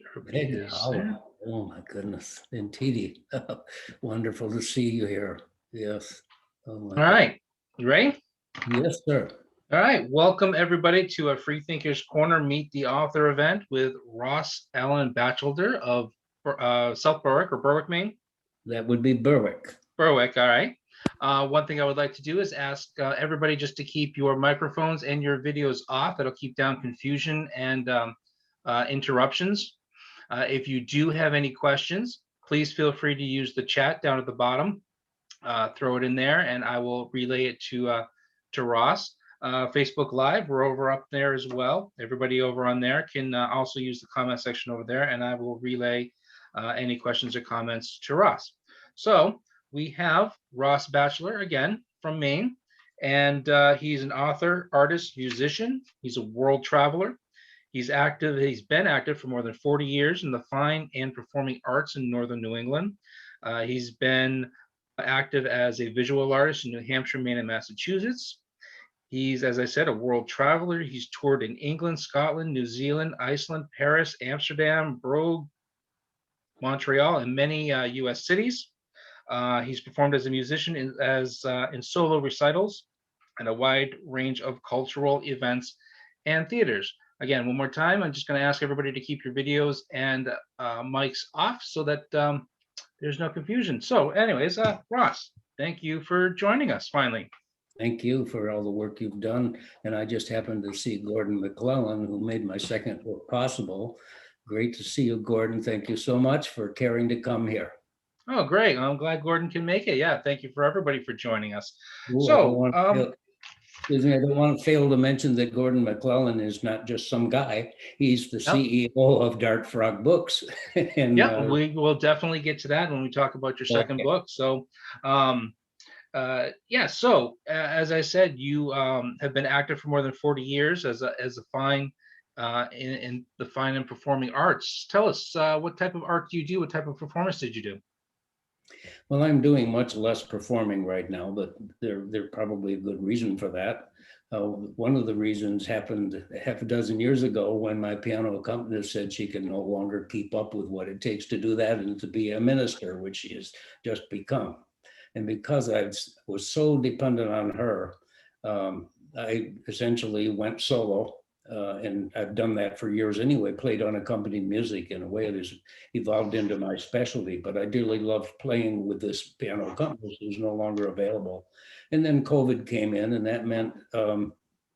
Everybody Hey, is there. Hollow. Oh my goodness. And TD, wonderful to see you here. Yes. Oh my All God. right, you ready? Yes, sir. All right, welcome everybody to a Free Thinkers Corner Meet the Author event with Ross Alan Bachelder of South Berwick or Berwick, Maine. That would be Berwick. Berwick, all right. One thing I would like to do is ask everybody just to keep your microphones and your videos off. That'll keep down confusion and interruptions. If you do have any questions, please feel free to use the chat down at the bottom. Throw it in there, and I will relay it to Ross. Facebook Live, we're over up there as well. Everybody over on there can also use the comment section over there, and I will relay any questions or comments to Ross. So we have Ross Bachelder again from Maine, and he's an author, artist, musician. He's a world traveler. He's been active for more than 40 years in the fine and performing arts in northern New England. He's been active as a visual artist in New Hampshire, Maine, and Massachusetts. He's, as I said, a world traveler. He's toured in England, Scotland, New Zealand, Iceland, Paris, Amsterdam, Brugge, Montreal, and many U.S. cities. He's performed as a musician in solo recitals and a wide range of cultural events and theaters. Again, one more time, I'm just going to ask everybody to keep your videos and mics off so that there's no confusion. So anyways, Ross, thank you for joining us finally. Thank you for all the work you've done. And I just happened to see Gordon McClellan, who made my second book possible. Great to see you, Gordon. Thank you so much for caring to come here. Oh, great. I'm glad Gordon can make it. Yeah, thank you for everybody for joining us. Ooh, I don't want to fail to mention that Gordon McClellan is not just some guy. He's the CEO of Dart Frog Books. And we will definitely get to that when we talk about your second book. So, as I said, you have been active for more than 40 years as a fine in the fine and performing arts. Tell us, what type of art do you do? What type of performance did you do? Well, I'm doing much less performing right now, but there's probably a good reason for that. One of the reasons happened half a dozen years ago when my piano accompanist said she can no longer keep up with what it takes to do that and to be a minister, which she has just become. And because I was so dependent on her, I essentially went solo. And I've done that for years anyway, played unaccompanied music. In a way, it has evolved into my specialty, but I dearly love playing with this piano accompanist who's no longer available. And then COVID came in, and that meant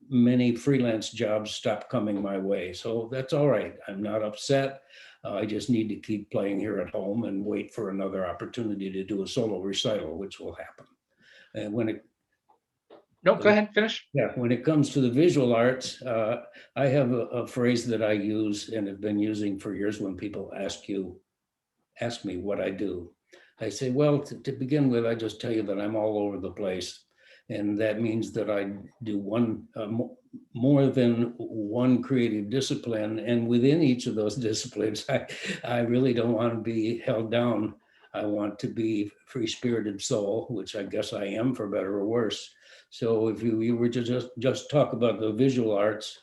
many freelance jobs stopped coming my way. So that's all right. I'm not upset. I just need to keep playing here at home and wait for another opportunity to do a solo recital, which will happen. And when it No, go ahead, finish. Yeah, when it comes to the visual arts, I have a phrase that I use and have been using for years when people ask me what I do. I say, well, to begin with, I just tell you that I'm all over the place. And that means that I do more than one creative discipline. And within each of those disciplines, I really don't want to be held down. I want to be free-spirited soul, which I guess I am, for better or worse. So if you were to just talk about the visual arts,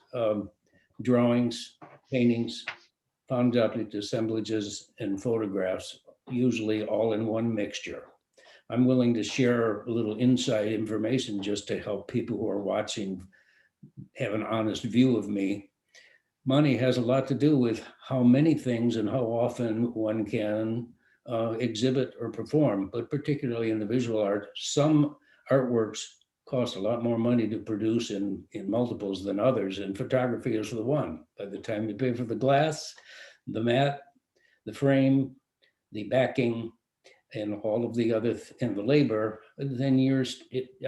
drawings, paintings, found object assemblages, and photographs, usually all in one mixture. I'm willing to share a little inside information just to help people who are watching have an honest view of me. Money has a lot to do with how many things and how often one can exhibit or perform, but particularly in the visual art, some artworks cost a lot more money to produce in multiples than others, and photography is the one. By the time you pay for the glass, the mat, the frame, the backing, and all of the other, and the labor, then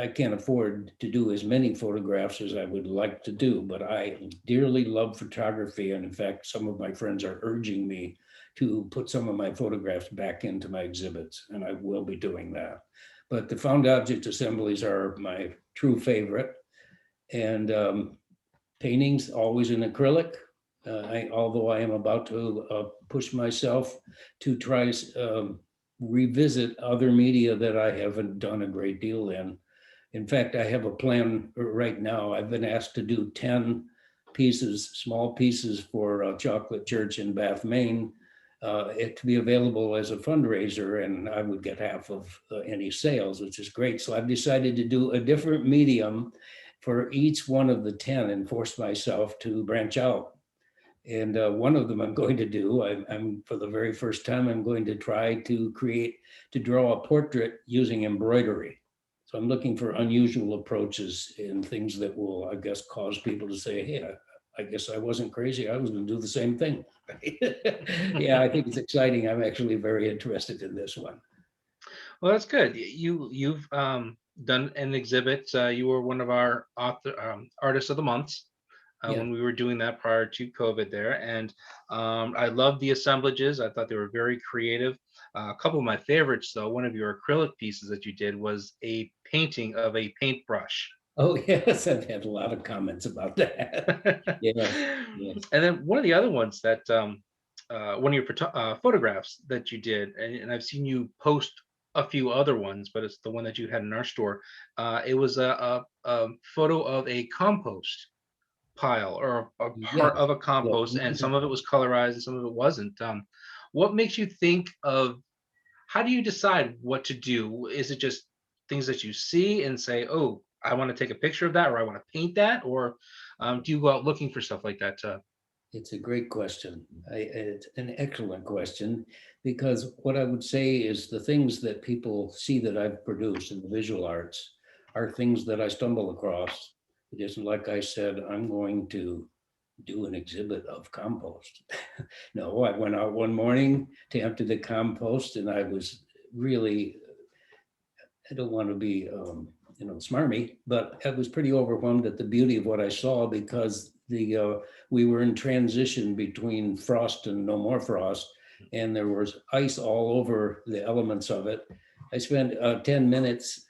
I can't afford to do as many photographs as I would like to do, but I dearly love photography. And in fact, some of my friends are urging me to put some of my photographs back into my exhibits, and I will be doing that. But the found object assemblies are my true favorite. And paintings, always in acrylic. Although I am about to push myself to try revisit other media that I haven't done a great deal in. In fact, I have a plan right now. I've been asked to do 10 pieces, small pieces for Chocolate Church in Bath, Maine, it to be available as a fundraiser, and I would get half of any sales, which is great. So I've decided to do a different medium for each one of the 10 and force myself to branch out. And one of them I'm going to do, I'm for the very first time, I'm going to try to draw a portrait using embroidery. So I'm looking for unusual approaches and things that will, I guess, cause people to say, hey, I guess I wasn't crazy. I was going to do the same thing. Yeah, I think it's exciting. I'm actually very interested in this one. Well, that's good. You've done an exhibit. You were one of our artists of the months Yeah. when we were doing that prior to COVID there, and I loved the assemblages. I thought they were very creative. A couple of my favorites, though, one of your acrylic pieces that you did was a painting of a paintbrush. Oh, yes, I've had a lot of comments about that. Yes, yes. And then one of the other ones that one of your photographs that you did, and I've seen you post a few other ones, but it's the one that you had in our store. It was a photo of a compost pile or a Yes. part of a Well, compost, and some of it was colorized and some of it wasn't. What makes you think of, how do you decide what to do? Is it just things that you see and say, oh, I want to take a picture of that, or I want to paint that, or do you go out looking for stuff like that? It's a great question. It's an excellent question, because what I would say is the things that people see that I've produced in the visual arts are things that I stumble across. It isn't like I said, I'm going to do an exhibit of compost. No, I went out one morning to empty the compost, and I was really, I don't want to be, smarmy, but I was pretty overwhelmed at the beauty of what I saw, because we were in transition between frost and no more frost, and there was ice all over the elements of it. I spent 10 minutes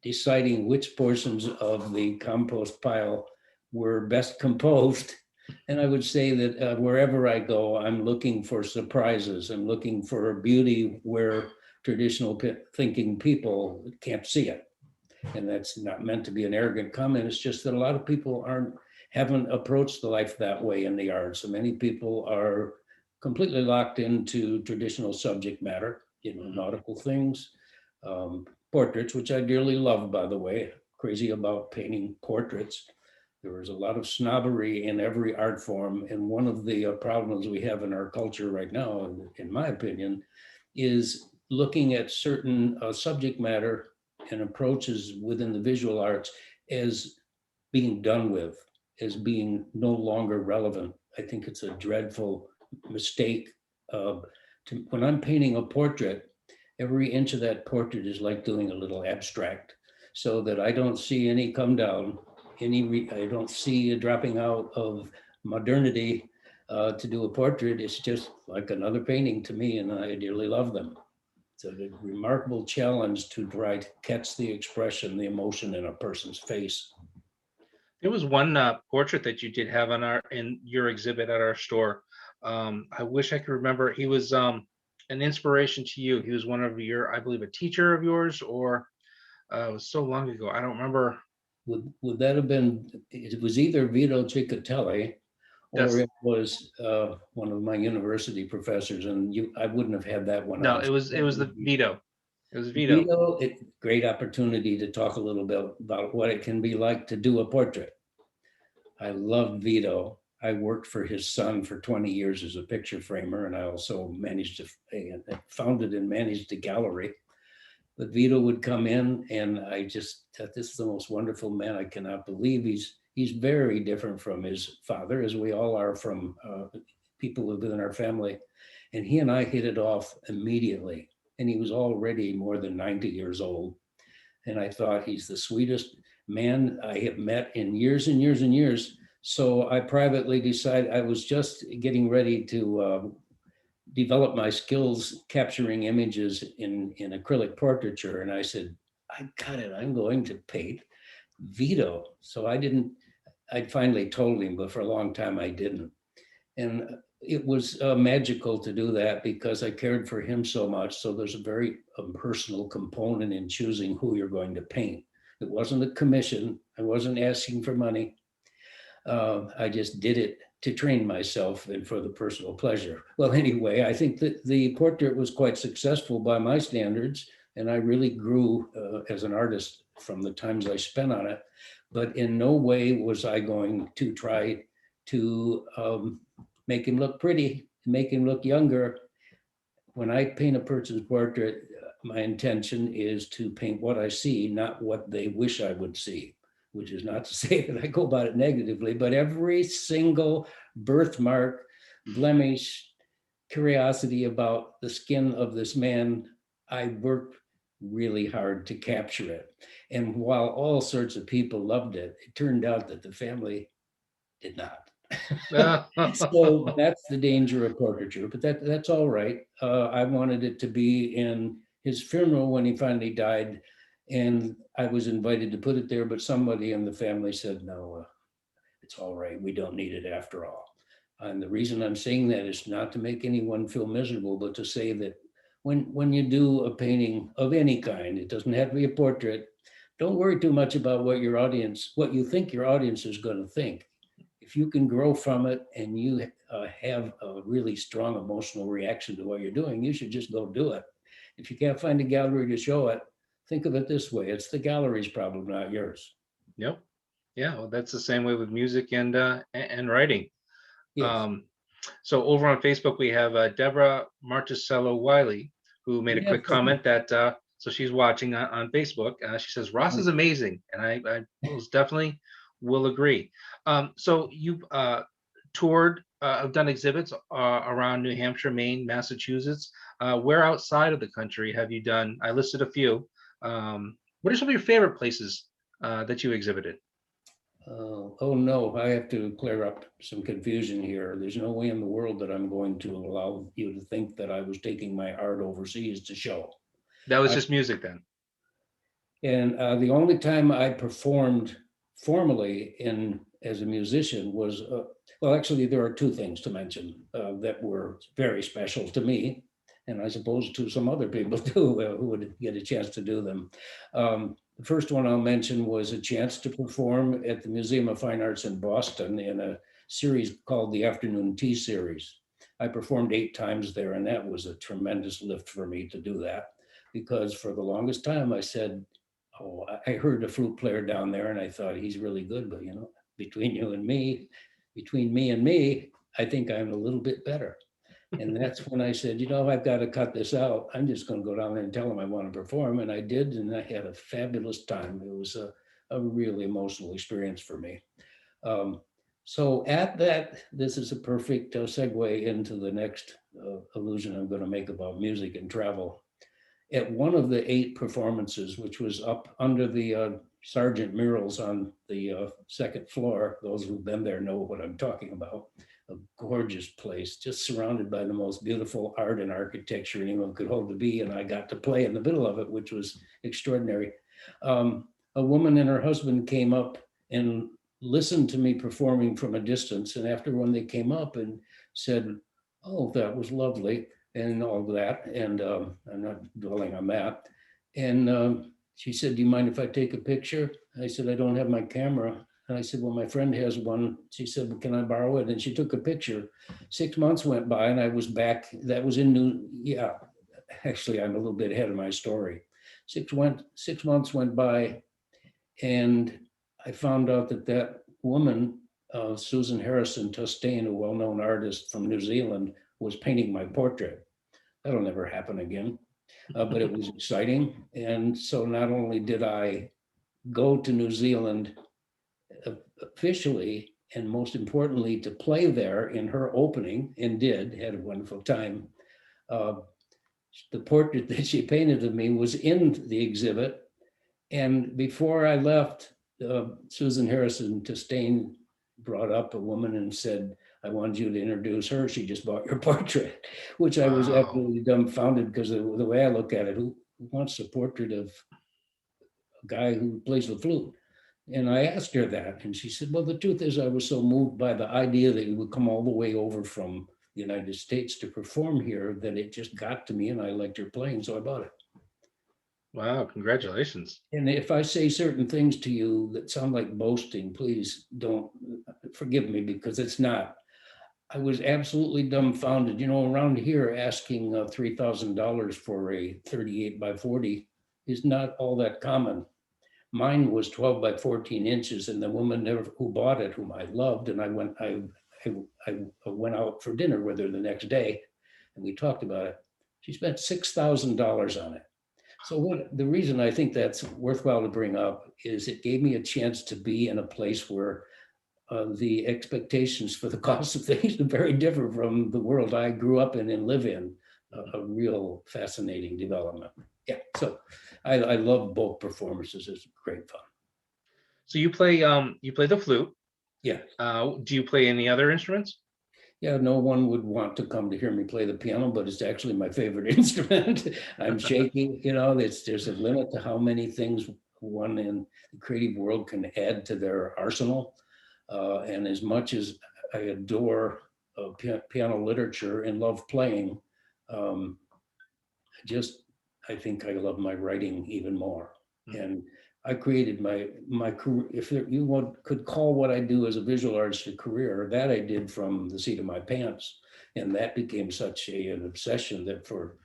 deciding which portions of the compost pile were best composed. And I would say that wherever I go, I'm looking for surprises. I'm looking for beauty where traditional thinking people can't see it. And that's not meant to be an arrogant comment. It's just that a lot of people haven't approached the life that way in the arts. So many people are completely locked into traditional subject matter, nautical things, portraits, which I dearly love, by the way, crazy about painting portraits. There is a lot of snobbery in every art form. And one of the problems we have in our culture right now, in my opinion, is looking at certain subject matter and approaches within the visual arts as being done with, as being no longer relevant. I think it's a dreadful mistake. When I'm painting a portrait, every inch of that portrait is like doing a little abstract, so that I don't see any come down, I don't see a dropping out of modernity to do a portrait. It's just like another painting to me, and I dearly love them. It's a remarkable challenge to try to catch the expression, the emotion in a person's face. There was one portrait that you did have in your exhibit at our store. I wish I could remember. He was an inspiration to you. He was one of your, I believe, a teacher of yours, or it was so long ago. I don't remember. Would that have been? It was either Vito Ciccatelli, or Yes. it was one of my university professors, and I wouldn't have had that one No, on. it was the Vito. It was Vito. Vito, great opportunity to talk a little bit about what it can be like to do a portrait. I love Vito. I worked for his son for 20 years as a picture framer, and I also founded and managed a gallery. But Vito would come in, and I just thought, this is the most wonderful man. I cannot believe he's very different from his father, as we all are from people within our family. And he and I hit it off immediately. And he was already more than 90 years old. And I thought, he's the sweetest man I have met in years and years and years. So I privately decided, I was just getting ready to develop my skills capturing images in acrylic portraiture. And I said, I got it, I'm going to paint Vito. So I'd finally told him, but for a long time I didn't. And it was magical to do that, because I cared for him so much. So there's a very personal component in choosing who you're going to paint. It wasn't a commission. I wasn't asking for money. I just did it to train myself and for the personal pleasure. Well, anyway, I think that the portrait was quite successful by my standards, and I really grew as an artist from the times I spent on it. But in no way was I going to try to make him look pretty, make him look younger. When I paint a person's portrait, my intention is to paint what I see, not what they wish I would see, which is not to say that I go about it negatively, but every single birthmark, blemish, curiosity about the skin of this man, I worked really hard to capture it. And while all sorts of people loved it, it turned out that the family did not. So that's the danger of portraiture, but that's all right. I wanted it to be in his funeral when he finally died, and I was invited to put it there, but somebody in the family said, no, it's all right. We don't need it after all. And the reason I'm saying that is not to make anyone feel miserable, but to say that when you do a painting of any kind, it doesn't have to be a portrait, don't worry too much about what you think your audience is going to think. If you can grow from it and you have a really strong emotional reaction to what you're doing, you should just go do it. If you can't find a gallery to show it, think of it this way: it's the gallery's problem, not yours. Yep. Yeah, well, that's the same way with music and writing. Yes. So over on Facebook, we have Deborah Marticello Wiley, who made a Yes. quick comment that, so she's watching on Facebook. She says, Ross is amazing. And I most definitely will agree. So you've toured, done exhibits around New Hampshire, Maine, Massachusetts. Where outside of the country have you done? I listed a few. What are some of your favorite places that you exhibited? Oh no, I have to clear up some confusion here. There's no way in the world that I'm going to allow you to think that I was taking my art overseas to show. That was I, just music then. and the only time I performed formally as a musician was, well, actually, there are two things to mention that were very special to me, and I suppose to some other people too, who would get a chance to do them. The first one I'll mention was a chance to perform at the Museum of Fine Arts in Boston in a series called the Afternoon Tea Series. I performed 8 times there, and that was a tremendous lift for me to do that, because for the longest time I said, oh, I heard a flute player down there and I thought he's really good, but between you and me, between me and me, I think I'm a little bit better. And that's when I said, I've got to cut this out. I'm just going to go down there and tell them I want to perform. And I did, and I had a fabulous time. It was a really emotional experience for me. So at that, this is a perfect segue into the next allusion I'm going to make about music and travel. At one of the 8 performances, which was up under the Sargent murals on the 2nd floor, those who've been there know what I'm talking about. A gorgeous place, just surrounded by the most beautiful art and architecture anyone could hope to be. And I got to play in the middle of it, which was extraordinary. A woman and her husband came up and listened to me performing from a distance. And after when they came up and said, oh, that was lovely, and all that, and I'm not dwelling on that. And she said, do you mind if I take a picture? I said, I don't have my camera. And I said, well, my friend has one. She said, well, can I borrow it? And she took a picture. 6 months went by and I was back. That was actually, I'm a little bit ahead of my story. 6 months went by and I found out that woman, Susan Harrison Tustain, a well-known artist from New Zealand, was painting my portrait. That'll never happen again, but it was exciting. And so not only did I go to New Zealand officially, and most importantly, to play there in her opening, and had a wonderful time. The portrait that she painted of me was in the exhibit. And before I left, Susan Harrison Tustain brought up a woman and said, I wanted you to introduce her. She just bought your portrait, which I was Wow. absolutely dumbfounded, because the way I look at it, who wants a portrait of a guy who plays the flute? And I asked her that, and she said, well, the truth is I was so moved by the idea that you would come all the way over from the United States to perform here that it just got to me and I liked your playing, so I bought it. Wow, congratulations. And if I say certain things to you that sound like boasting, please don't forgive me, because it's not. I was absolutely dumbfounded. You know, around here, asking $3,000 for a 38 by 40 is not all that common. Mine was 12 by 14 inches, and the woman who bought it, whom I loved, and I went out for dinner with her the next day, and we talked about it. She spent $6,000 on it. So the reason I think that's worthwhile to bring up is it gave me a chance to be in a place where the expectations for the cost of things are very different from the world I grew up in and live in. A real fascinating development. Yeah, so I love both performances. It's great fun. So you play the flute. Yeah, Do you play any other instruments? yeah. No one would want to come to hear me play the piano, but it's actually my favorite instrument. I'm shaking. You know, there's a limit to how many things one in the creative world can add to their arsenal. And as much as I adore piano literature and love playing, um, I think I love my writing even more. Mm. And I created my career, if could call what I do as a visual artist a career, that I did from the seat of my pants. And that became such an obsession that for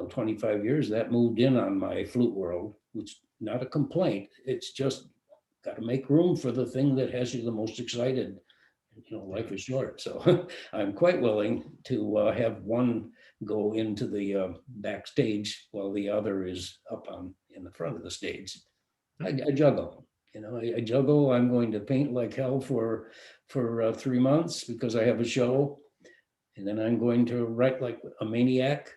25 years that moved in on my flute world, which not a complaint. It's just got to make room for the thing that has you the most excited. Life is short. So I'm quite willing to have one go into the backstage while the other is up in the front of the stage. I juggle. I juggle. I'm going to paint like hell for 3 months because I have a show, and then I'm going to write like a maniac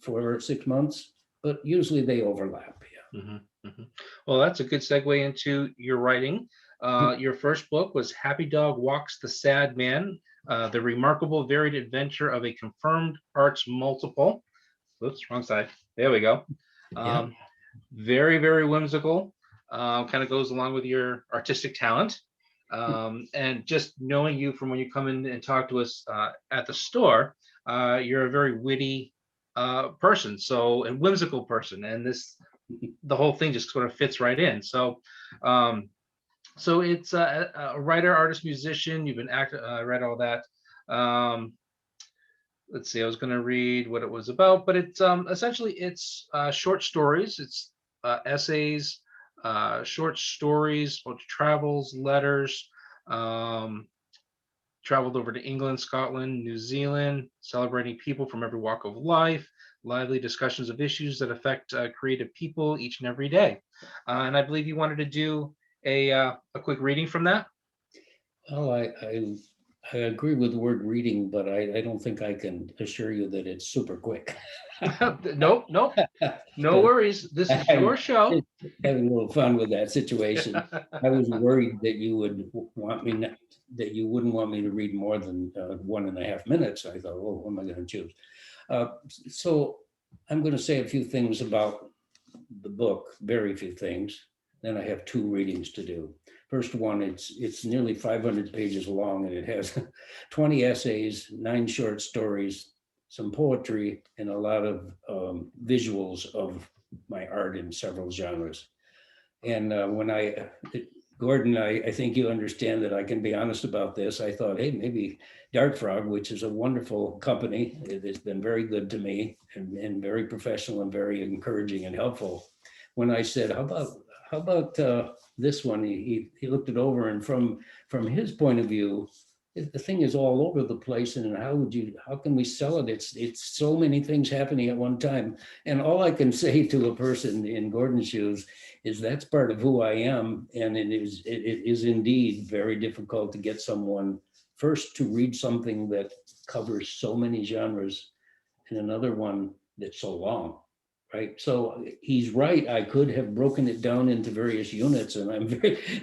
for 6 months. But usually they overlap. Mhm, mhm. Well, that's a good segue into your writing. Your first book was Happy Dog Walks the Sad Man, The Remarkable Varied Adventure of a Confirmed Arts Multiple. Oops, wrong side. There we go. Yeah. Um, Very, very whimsical. Kind of goes along with your artistic talent. And just knowing you from when you come in and talk to us at the store, you're a very witty person, and whimsical person, and the whole thing just sort of fits right in. Um, so it's a writer, artist, musician. You've been read all that. Um, let's see. I was going to read what it was about, but it's essentially it's short stories. It's essays, short stories, travels, letters. Um, Traveled over to England, Scotland, New Zealand, celebrating people from every walk of life, lively discussions of issues that affect creative people each and every day. And I believe you wanted to do a quick reading from that. Well, I agree with the word reading, but I don't think I can assure you that it's super quick. Nope, nope, no Because worries. This is I'm your show. having a little fun with that situation. I was worried that you would want me not, that you wouldn't want me to read more than 1.5 minutes. I thought, oh, what am I going to choose? So I'm going to say a few things about the book, very few things. Then I have 2 readings to do. First one, it's nearly 500 pages long, and it has 20 essays, 9 short stories, some poetry, and a lot of visuals of my art in several genres. And Gordon, I think you understand that I can be honest about this. I thought, hey, maybe Dart Frog, which is a wonderful company, it has been very good to me and very professional and very encouraging and helpful. When I said, how about this one? He looked it over, and from his point of view, the thing is all over the place. And how can we sell it? It's so many things happening at one time. And all I can say to a person in Gordon's shoes is that's part of who I am. And it is indeed very difficult to get someone first to read something that covers so many genres, and another one that's so long. Right. So he's right. I could have broken it down into various units, and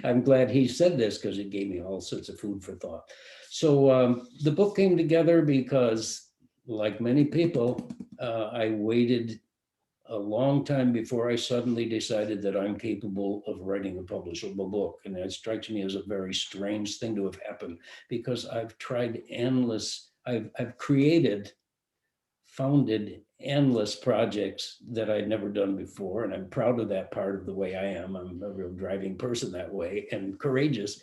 I'm glad he said this, because it gave me all sorts of food for thought. So the book came together because, like many people, I waited a long time before I suddenly decided that I'm capable of writing a publishable book. And that strikes me as a very strange thing to have happened, because I've tried I've created, founded, endless projects that I'd never done before. And I'm proud of that part of the way I am. I'm a real driving person that way and courageous.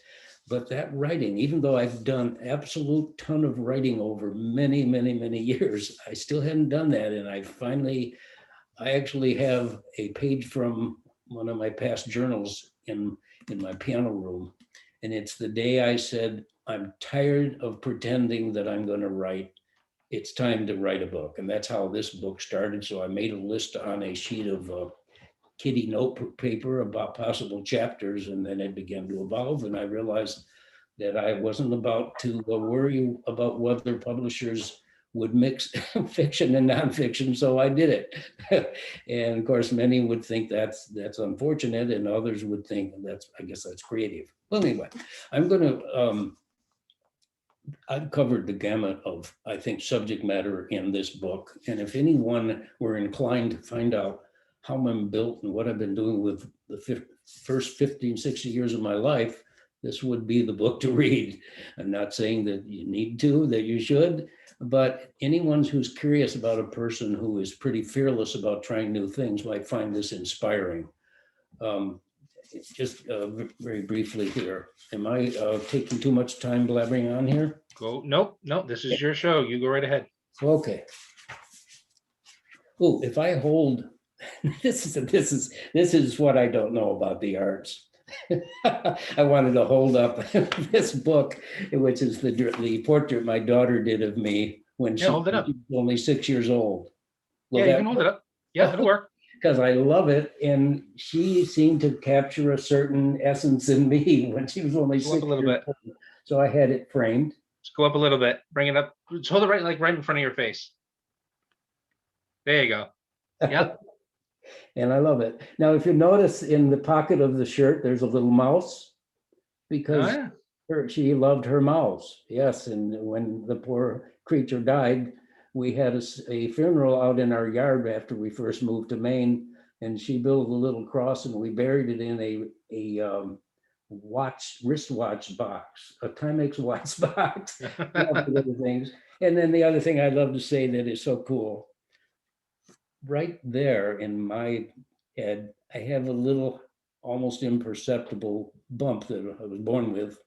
But that writing, even though I've done absolute ton of writing over many, many, many years, I still hadn't done that. And I actually have a page from one of my past journals in my piano room. And it's the day I said, I'm tired of pretending that I'm going to write. It's time to write a book. And that's how this book started. So I made a list on a sheet of kitty note paper about possible chapters, and then it began to evolve. And I realized that I wasn't about to worry about whether publishers would mix fiction and nonfiction, so I did it. And of course, many would think that's unfortunate, and others would think I guess that's creative. Well, anyway, I'm going to I've covered the gamut of, I think, subject matter in this book. And if anyone were inclined to find out how I'm built and what I've been doing with the first 15, 60 years of my life, this would be the book to read. I'm not saying that you need to, that you should, but anyone who's curious about a person who is pretty fearless about trying new things might find this inspiring. Just very briefly here. Am I taking too much time blabbering on here? Nope. This is your show. You go right ahead. Okay. Oh, if I hold, this is what I don't know about the arts. I wanted to hold up this book, which is the portrait my daughter did of me when she was only 6 years old. You can hold it up. Yeah, it'll work. Because I love it, and she seemed to capture a certain essence in me when she was only 6 years old. So I had it framed. Just go up a little bit. Bring it up. Just hold it right in front of your face. There you go. Yep. And I love it. Now, if you notice in the pocket of the shirt, there's a little mouse, because she loved her mouse. Yes, and when the poor creature died, we had a funeral out in our yard after we first moved to Maine, and she built a little cross, and we buried it in a wristwatch box, a Timex watch box, things. And then the other thing I'd love to say that is so cool, right there in my head, I have a little almost imperceptible bump that I was born with,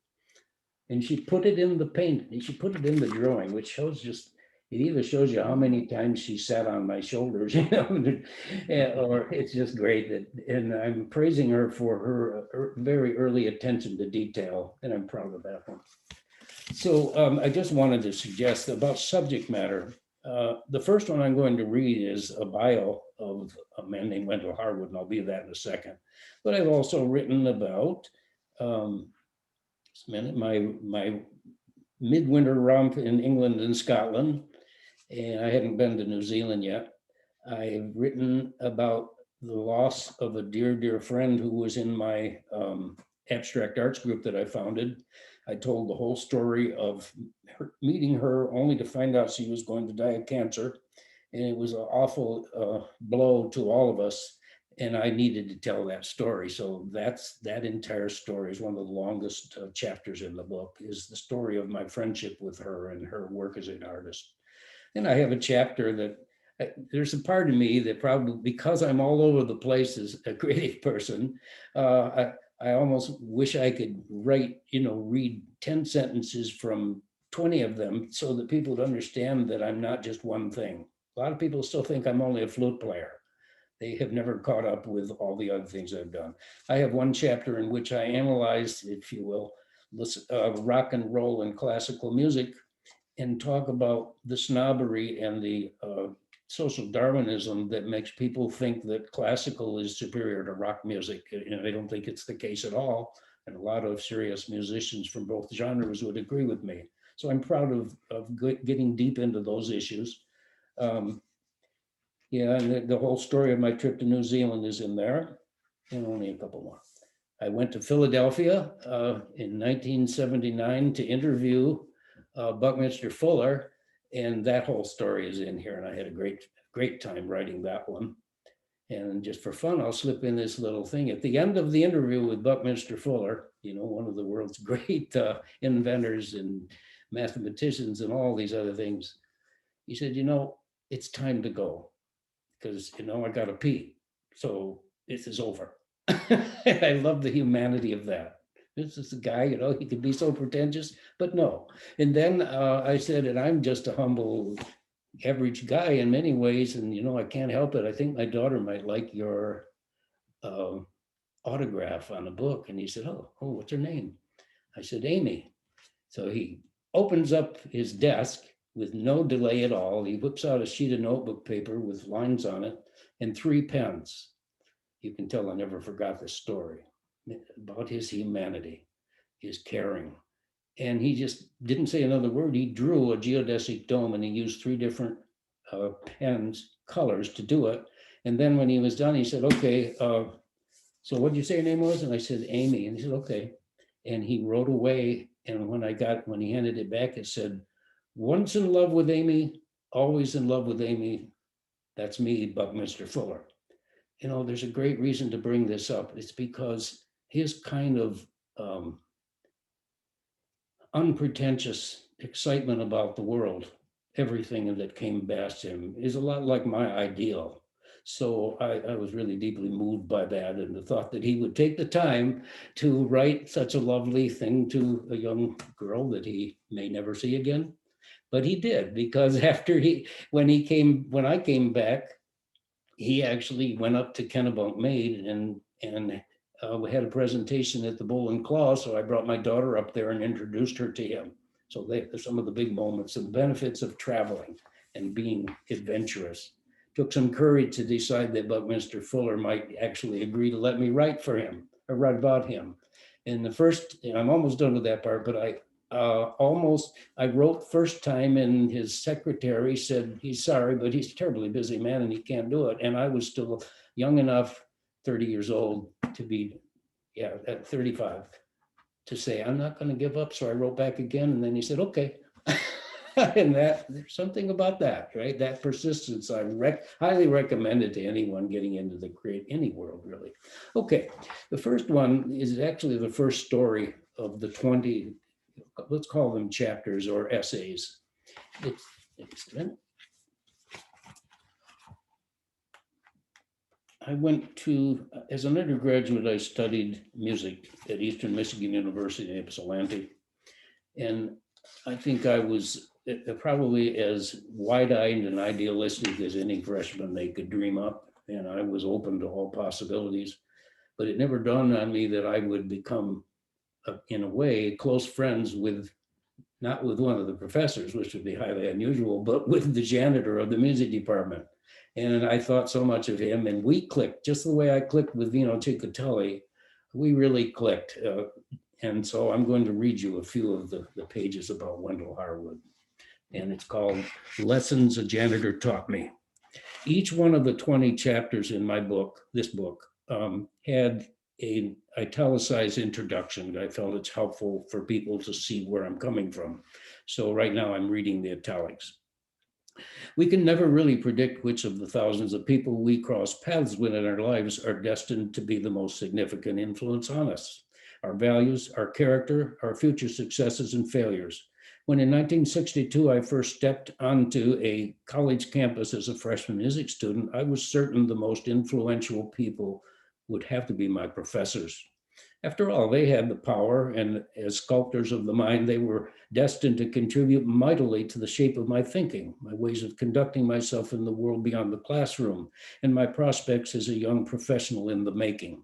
and she put it in the paint, and she put it in the drawing, which shows it either shows you how many times she sat on my shoulders, or it's just great and I'm praising her for her very early attention to detail, and I'm proud of that one. So I just wanted to suggest about subject matter. The first one I'm going to read is a bio of a man named Wendell Harwood, and I'll be that in a second. But I've also written about my midwinter romp in England and Scotland, and I hadn't been to New Zealand yet. I've written about the loss of a dear, dear friend who was in my abstract arts group that I founded. I told the whole story of meeting her only to find out she was going to die of cancer. And it was an awful blow to all of us. And I needed to tell that story. So that entire story is one of the longest chapters in the book, is the story of my friendship with her and her work as an artist. And I have a chapter that there's a part of me that probably, because I'm all over the place as a creative person, I almost wish I could read 10 sentences from 20 of them so that people would understand that I'm not just one thing. A lot of people still think I'm only a flute player. They have never caught up with all the other things I've done. I have one chapter in which I analyzed, if you will, rock and roll and classical music, and talk about the snobbery and the social Darwinism that makes people think that classical is superior to rock music. And I don't think it's the case at all. And a lot of serious musicians from both genres would agree with me. So I'm proud of getting deep into those issues. Yeah, and the whole story of my trip to New Zealand is in there, and only a couple more. I went to Philadelphia in 1979 to interview Buckminster Fuller, and that whole story is in here, and I had a great time writing that one. And just for fun, I'll slip in this little thing. At the end of the interview with Buckminster Fuller, one of the world's great inventors and mathematicians and all these other things, he said, it's time to go. because, I got to pee. So this is over. I love the humanity of that. This is a guy, he could be so pretentious, but no. And then I said, and I'm just a humble, average guy in many ways, and I can't help it. I think my daughter might like your autograph on a book. And he said, oh, what's her name? I said, Amy. So he opens up his desk with no delay at all. He whips out a sheet of notebook paper with lines on it and 3 pens. You can tell I never forgot this story about his humanity, his caring. And he just didn't say another word. He drew a geodesic dome and he used 3 different pens, colors to do it. And then when he was done, he said, okay, so what did you say your name was? And I said, Amy. And he said, okay. And he wrote away. And when he handed it back, it said, once in love with Amy, always in love with Amy. That's me, Buckminster Fuller. There's a great reason to bring this up. It's because his kind of unpretentious excitement about the world, everything that came past him, is a lot like my ideal. So I was really deeply moved by that, and the thought that he would take the time to write such a lovely thing to a young girl that he may never see again. But he did, because when I came back, he actually went up to Kennebunk, Maine, and we had a presentation at the Bull and Claw. So I brought my daughter up there and introduced her to him. So there's some of the big moments and benefits of traveling and being adventurous. Took some courage to decide that Buckminster Fuller might actually agree to let me write for him or write about him. And I'm almost done with that part, but I wrote first time, and his secretary said he's sorry, but he's a terribly busy man and he can't do it. And I was still young enough, 30 years old, to be, at 35, to say, I'm not going to give up. So I wrote back again, and then he said, okay. And there's something about that, right? That persistence, I highly recommend it to anyone getting into the create any world, really. Okay, the first one is actually the first story of the 20, let's call them chapters or essays. I went to, as an undergraduate, I studied music at Eastern Michigan University in Ypsilanti. And I think I was probably as wide-eyed and idealistic as any freshman they could dream up. And I was open to all possibilities. But it never dawned on me that I would become, in a way, close friends with, not with one of the professors, which would be highly unusual, but with the janitor of the music department. And I thought so much of him, and we clicked just the way I clicked with Vino Ciccatelli. We really clicked. And so I'm going to read you a few of the pages about Wendell Harwood. And it's called Lessons a Janitor Taught Me. Each one of the 20 chapters in my book, this book, had an italicized introduction. I felt it's helpful for people to see where I'm coming from. So right now I'm reading the italics. We can never really predict which of the thousands of people we cross paths with in our lives are destined to be the most significant influence on us. Our values, our character, our future successes and failures. When in 1962, I first stepped onto a college campus as a freshman music student, I was certain the most influential people would have to be my professors. After all, they had the power, and as sculptors of the mind, they were destined to contribute mightily to the shape of my thinking, my ways of conducting myself in the world beyond the classroom, and my prospects as a young professional in the making.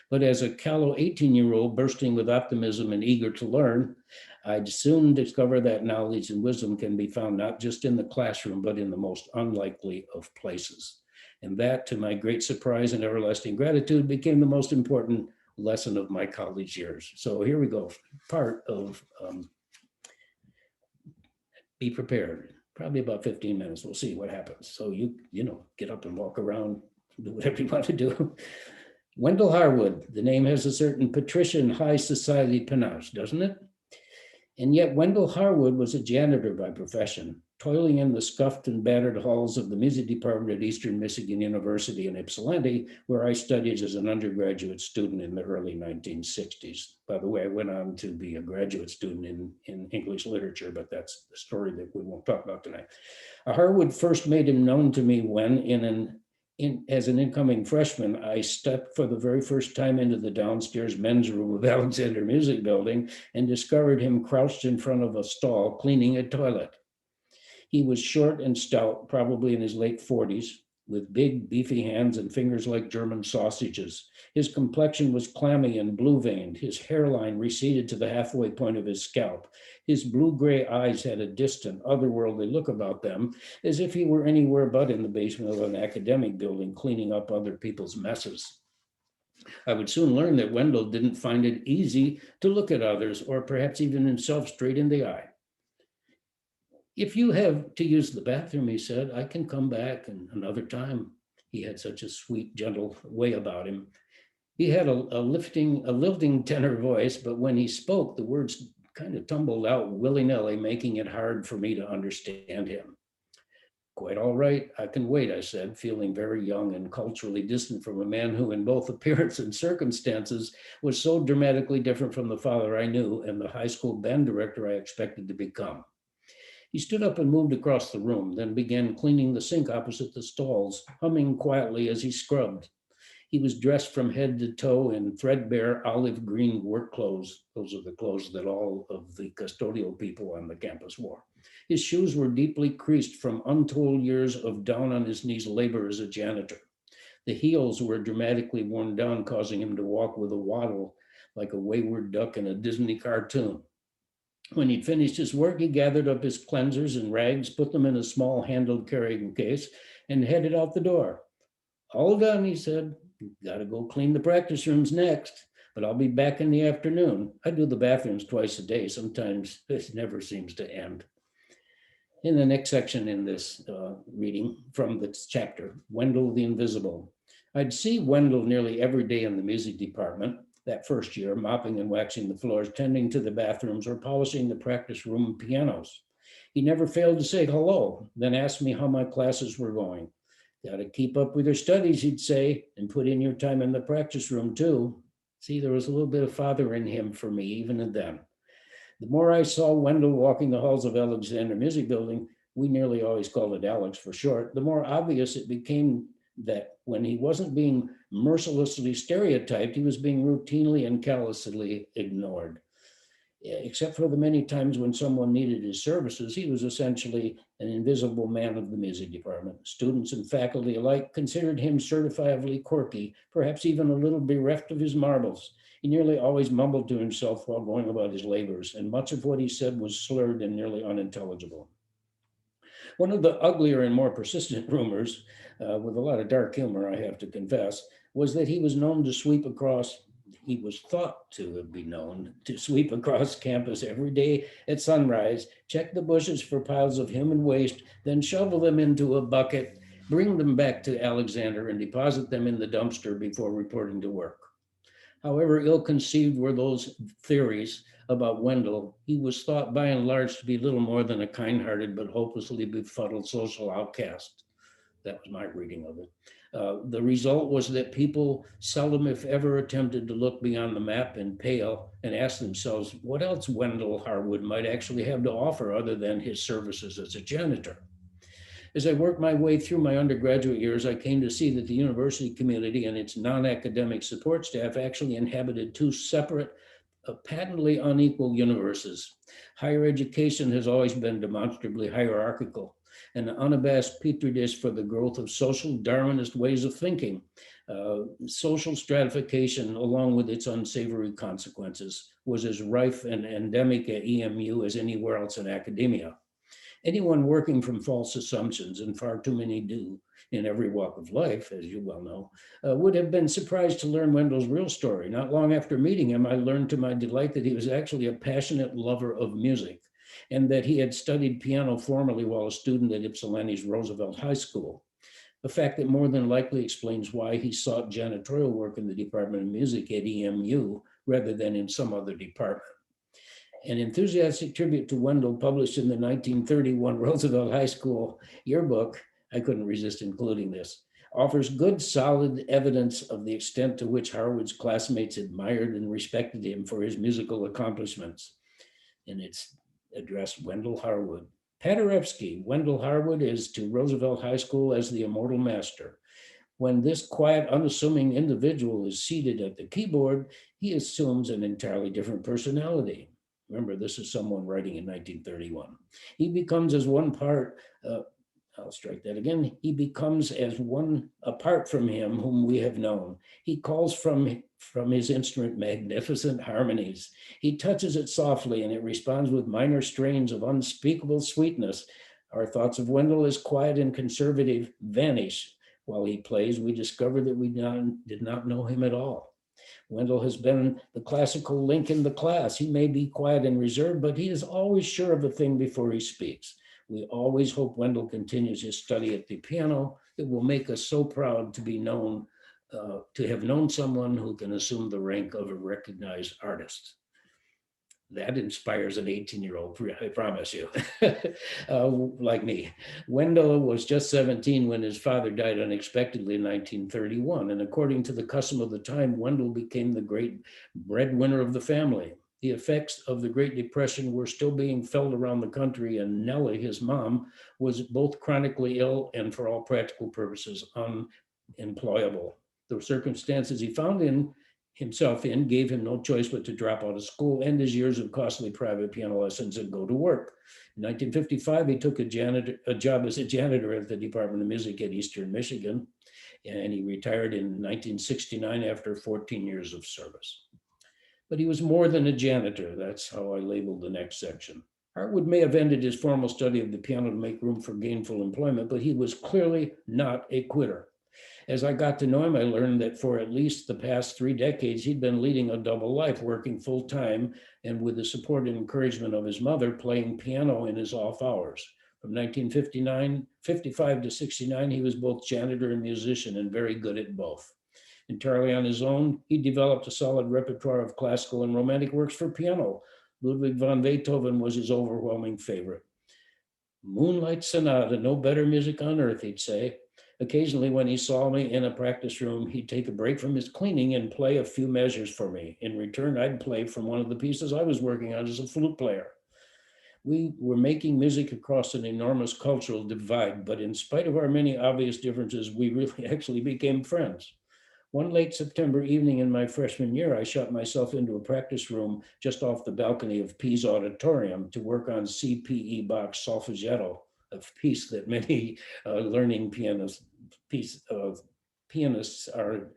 But as a callow 18-year-old bursting with optimism and eager to learn, I'd soon discover that knowledge and wisdom can be found not just in the classroom, but in the most unlikely of places. And that, to my great surprise and everlasting gratitude, became the most important lesson of my college years. So here we go. Part of be prepared. Probably about 15 minutes. We'll see what happens. So you get up and walk around, do whatever you want to do. Wendell Harwood, the name has a certain patrician high society panache, doesn't it? And yet Wendell Harwood was a janitor by profession, toiling in the scuffed and battered halls of the music department at Eastern Michigan University in Ypsilanti, where I studied as an undergraduate student in the early 1960s. By the way, I went on to be a graduate student in English literature, but that's the story that we won't talk about tonight. Harwood first made him known to me when, in an As an incoming freshman, I stepped for the very first time into the downstairs men's room of Alexander Music Building and discovered him crouched in front of a stall cleaning a toilet. He was short and stout, probably in his late 40s, with big, beefy hands and fingers like German sausages. His complexion was clammy and blue veined. His hairline receded to the halfway point of his scalp. His blue gray eyes had a distant, otherworldly look about them, as if he were anywhere but in the basement of an academic building cleaning up other people's messes. I would soon learn that Wendell didn't find it easy to look at others, or perhaps even himself, straight in the eye. If you have to use the bathroom, he said, I can come back another time. He had such a sweet, gentle way about him. He had a lifting tenor voice, but when he spoke, the words kind of tumbled out willy-nilly, making it hard for me to understand him. Quite all right, I can wait, I said, feeling very young and culturally distant from a man who, in both appearance and circumstances, was so dramatically different from the father I knew and the high school band director I expected to become. He stood up and moved across the room, then began cleaning the sink opposite the stalls, humming quietly as he scrubbed. He was dressed from head to toe in threadbare olive green work clothes. Those are the clothes that all of the custodial people on the campus wore. His shoes were deeply creased from untold years of down on his knees labor as a janitor. The heels were dramatically worn down, causing him to walk with a waddle like a wayward duck in a Disney cartoon. When he'd finished his work, he gathered up his cleansers and rags, put them in a small handled carrying case, and headed out the door. All done, he said. Gotta go clean the practice rooms next, but I'll be back in the afternoon. I do the bathrooms twice a day. Sometimes it never seems to end. In the next section in this reading from this chapter, Wendell the Invisible. I'd see Wendell nearly every day in the music department that first year, mopping and waxing the floors, tending to the bathrooms, or polishing the practice room pianos. He never failed to say hello, then ask me how my classes were going. Got to keep up with your studies, he'd say, and put in your time in the practice room too. See, there was a little bit of father in him for me, even then. The more I saw Wendell walking the halls of Alexander Music Building, we nearly always called it Alex for short, the more obvious it became that when he wasn't being mercilessly stereotyped, he was being routinely and callously ignored. Except for the many times when someone needed his services, he was essentially an invisible man of the music department. Students and faculty alike considered him certifiably quirky, perhaps even a little bereft of his marbles. He nearly always mumbled to himself while going about his labors, and much of what he said was slurred and nearly unintelligible. One of the uglier and more persistent rumors, with a lot of dark humor, I have to confess, was that he was known to sweep across, he was thought to be known to sweep across campus every day at sunrise, check the bushes for piles of human waste, then shovel them into a bucket, bring them back to Alexander and deposit them in the dumpster before reporting to work. However ill-conceived were those theories about Wendell, he was thought by and large to be little more than a kind-hearted but hopelessly befuddled social outcast. That was my reading of it. The result was that people seldom, if ever, attempted to look beyond the map and pale and ask themselves what else Wendell Harwood might actually have to offer other than his services as a janitor. As I worked my way through my undergraduate years, I came to see that the university community and its non-academic support staff actually inhabited two separate, patently unequal universes. Higher education has always been demonstrably hierarchical, an unabashed petri dish for the growth of social Darwinist ways of thinking. Social stratification, along with its unsavory consequences, was as rife and endemic at EMU as anywhere else in academia. Anyone working from false assumptions, and far too many do in every walk of life, as you well know, would have been surprised to learn Wendell's real story. Not long after meeting him, I learned to my delight that he was actually a passionate lover of music and that he had studied piano formally while a student at Ypsilanti's Roosevelt High School. A fact that more than likely explains why he sought janitorial work in the Department of Music at EMU rather than in some other department. An enthusiastic tribute to Wendell published in the 1931 Roosevelt High School yearbook, I couldn't resist including this, offers good solid evidence of the extent to which Harwood's classmates admired and respected him for his musical accomplishments. And it's addressed Wendell Harwood. Paderewski, Wendell Harwood is to Roosevelt High School as the immortal master. When this quiet, unassuming individual is seated at the keyboard, he assumes an entirely different personality. Remember, this is someone writing in 1931. He becomes as one part, I'll strike that again. He becomes as one apart from him whom we have known. He calls from his instrument magnificent harmonies. He touches it softly and it responds with minor strains of unspeakable sweetness. Our thoughts of Wendell as quiet and conservative vanish. While he plays, we discover that we did not know him at all. Wendell has been the classical link in the class. He may be quiet and reserved, but he is always sure of a thing before he speaks. We always hope Wendell continues his study at the piano. It will make us so proud to be known, to have known someone who can assume the rank of a recognized artist. That inspires an 18-year-old, I promise you, like me. Wendell was just 17 when his father died unexpectedly in 1931. And according to the custom of the time, Wendell became the great breadwinner of the family. The effects of the Great Depression were still being felt around the country, and Nellie, his mom, was both chronically ill and for all practical purposes unemployable. The circumstances he found himself in gave him no choice but to drop out of school, end his years of costly private piano lessons, and go to work. In 1955, he took a job as a janitor at the Department of Music at Eastern Michigan, and he retired in 1969 after 14 years of service. But he was more than a janitor. That's how I labeled the next section. Hartwood may have ended his formal study of the piano to make room for gainful employment, but he was clearly not a quitter. As I got to know him, I learned that for at least the past 3 decades, he'd been leading a double life, working full time and with the support and encouragement of his mother, playing piano in his off hours. From 1955 to 69, he was both janitor and musician and very good at both. Entirely on his own, he developed a solid repertoire of classical and romantic works for piano. Ludwig van Beethoven was his overwhelming favorite. Moonlight Sonata, no better music on earth, he'd say. Occasionally, when he saw me in a practice room, he'd take a break from his cleaning and play a few measures for me. In return, I'd play from one of the pieces I was working on as a flute player. We were making music across an enormous cultural divide, but in spite of our many obvious differences, we really actually became friends. One late September evening in my freshman year, I shut myself into a practice room just off the balcony of Pease Auditorium to work on C.P.E. Bach's Solfeggetto, a piece that many learning pianists are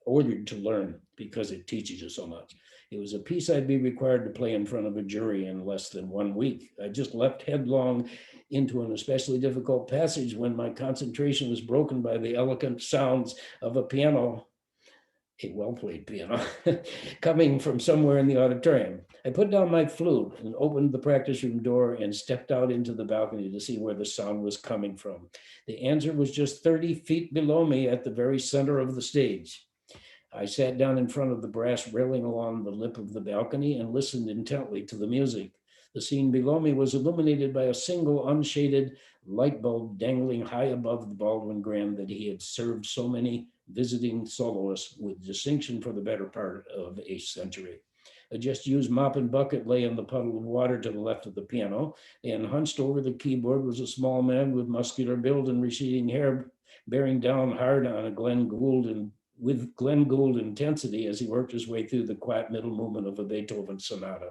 ordered to learn because it teaches you so much. It was a piece I'd be required to play in front of a jury in less than 1 week. I just leapt headlong into an especially difficult passage when my concentration was broken by the elegant sounds of a piano, a well-played piano, coming from somewhere in the auditorium. I put down my flute and opened the practice room door and stepped out into the balcony to see where the sound was coming from. The answer was just 30 feet below me at the very center of the stage. I sat down in front of the brass railing along the lip of the balcony and listened intently to the music. The scene below me was illuminated by a single unshaded light bulb dangling high above the Baldwin Grand that he had served so many visiting soloists with distinction for the better part of a century. A just-used mop and bucket lay in the puddle of water to the left of the piano, and hunched over the keyboard was a small man with muscular build and receding hair, bearing down hard on a with Glenn Gould intensity as he worked his way through the quiet middle movement of a Beethoven sonata.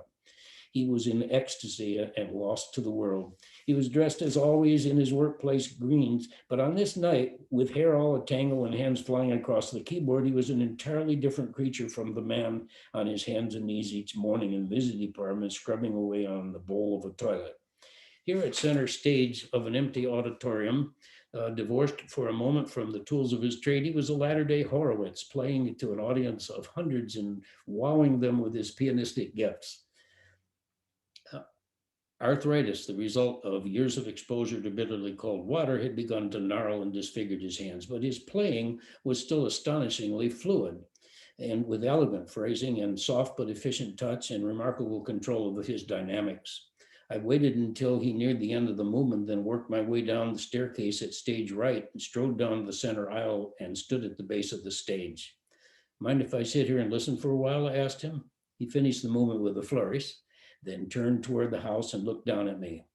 He was in ecstasy and lost to the world. He was dressed as always in his workplace greens, but on this night, with hair all a tangle and hands flying across the keyboard, he was an entirely different creature from the man on his hands and knees each morning in the music department, scrubbing away on the bowl of a toilet. Here at center stage of an empty auditorium, divorced for a moment from the tools of his trade, he was a latter-day Horowitz, playing to an audience of hundreds and wowing them with his pianistic gifts. Arthritis, the result of years of exposure to bitterly cold water, had begun to gnarl and disfigured his hands, but his playing was still astonishingly fluid, and with elegant phrasing and soft but efficient touch and remarkable control of his dynamics. I waited until he neared the end of the movement, then worked my way down the staircase at stage right and strode down the center aisle and stood at the base of the stage. Mind if I sit here and listen for a while? I asked him. He finished the movement with a flourish, then turned toward the house and looked down at me.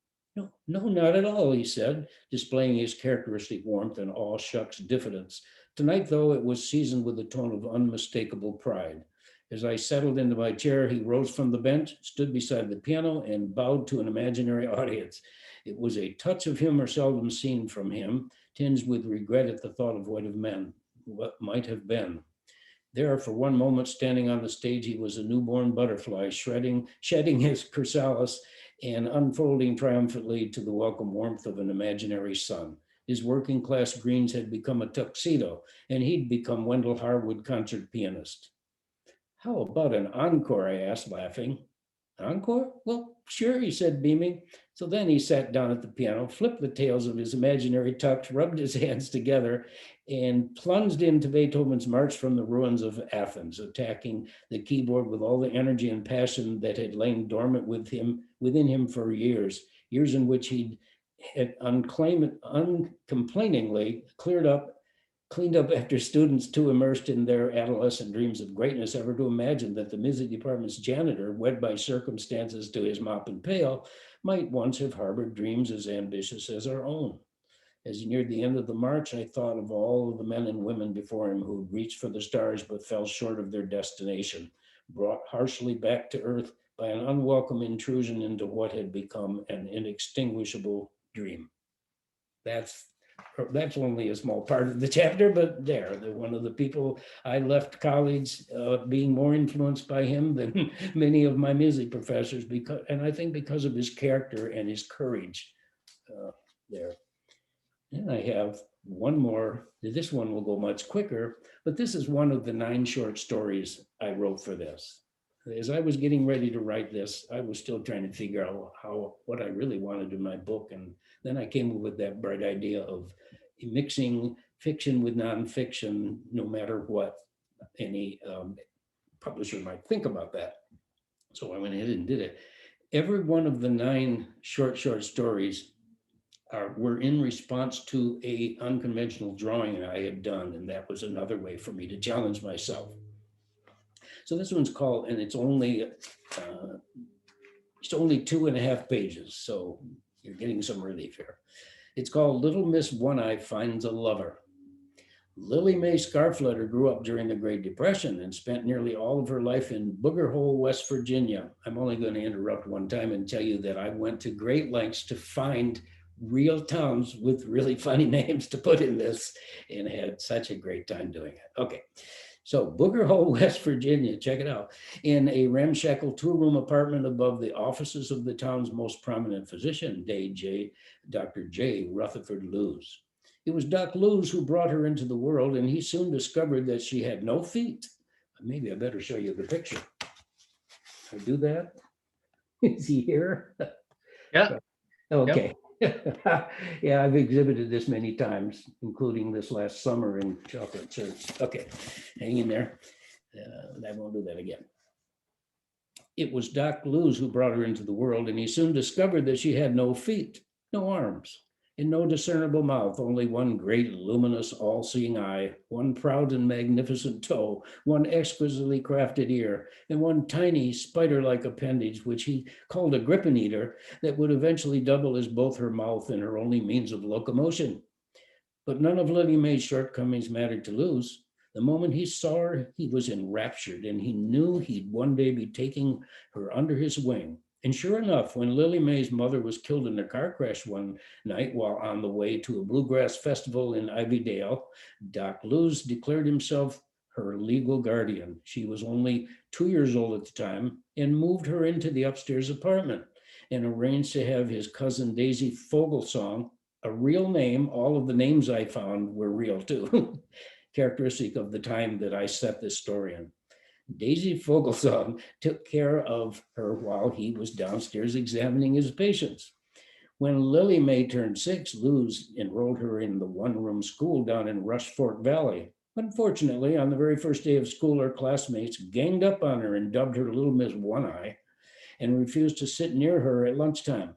No, not at all, he said, displaying his characteristic warmth and all shucks diffidence. Tonight, though, it was seasoned with a tone of unmistakable pride. As I settled into my chair, he rose from the bench, stood beside the piano, and bowed to an imaginary audience. It was a touch of humor seldom seen from him, tinged with regret at the thought of what might have been. There, for one moment, standing on the stage, he was a newborn butterfly, shedding his chrysalis and unfolding triumphantly to the welcome warmth of an imaginary sun. His working class greens had become a tuxedo, and he'd become Wendell Harwood concert pianist. How about an encore? I asked, laughing. Encore? Well, sure, he said, beaming. So then he sat down at the piano, flipped the tails of his imaginary tux, rubbed his hands together, and plunged into Beethoven's March from the Ruins of Athens, attacking the keyboard with all the energy and passion that had lain dormant within him for years in which he had uncomplainingly cleaned up after students too immersed in their adolescent dreams of greatness ever to imagine that the music department's janitor, wed by circumstances to his mop and pail, might once have harbored dreams as ambitious as our own. As he neared the end of the march, I thought of all of the men and women before him who reached for the stars but fell short of their destination, brought harshly back to earth by an unwelcome intrusion into what had become an inextinguishable dream. That's only a small part of the chapter, but they're one of the people I left college being more influenced by him than many of my music professors, and I think because of his character and his courage there. And I have one more. This one will go much quicker, but this is one of the 9 short stories I wrote for this. As I was getting ready to write this, I was still trying to figure out what I really wanted in my book. And then I came up with that bright idea of mixing fiction with nonfiction, no matter what any publisher might think about that. So I went ahead and did it. Every one of the 9 short stories were in response to an unconventional drawing I had done. And that was another way for me to challenge myself. So this one's called, and it's only 2.5 pages. So you're getting some relief here. It's called Little Miss One-Eye Finds a Lover. Lily Mae Scarfletter grew up during the Great Depression and spent nearly all of her life in Booger Hole, West Virginia. I'm only going to interrupt one time and tell you that I went to great lengths to find real towns with really funny names to put in this and had such a great time doing it. Okay. So Booger Hole, West Virginia, check it out. In a ramshackle 2-room apartment above the offices of the town's most prominent physician, Dr. J. Rutherford Lewes. It was Doc Lewes who brought her into the world, and he soon discovered that she had no feet. Maybe I better show you the picture. Can I do that? Is he here? Yeah. Okay. Yep. Yeah, I've exhibited this many times, including this last summer in Chocolate Church. Okay, hang in there. I won't do that again. It was Doc Lewes who brought her into the world, and he soon discovered that she had no feet, no arms, and no discernible mouth, only one great, luminous, all-seeing eye, one proud and magnificent toe, one exquisitely crafted ear, and one tiny spider-like appendage, which he called a grippin-eater, that would eventually double as both her mouth and her only means of locomotion. But none of Lily Mae's shortcomings mattered to Lewes. The moment he saw her, he was enraptured, and he knew he'd one day be taking her under his wing. And sure enough, when Lily Mae's mother was killed in a car crash one night while on the way to a bluegrass festival in Ivydale, Doc Lewes declared himself her legal guardian. She was only 2 years old at the time and moved her into the upstairs apartment and arranged to have his cousin Daisy Fogelsong, a real name. All of the names I found were real too, characteristic of the time that I set this story in. Daisy Fogelsong took care of her while he was downstairs examining his patients. When Lily Mae turned 6, Lewes enrolled her in the 1-room school down in Rush Fork Valley. Unfortunately, on the very first day of school, her classmates ganged up on her and dubbed her Little Miss One-Eye and refused to sit near her at lunchtime.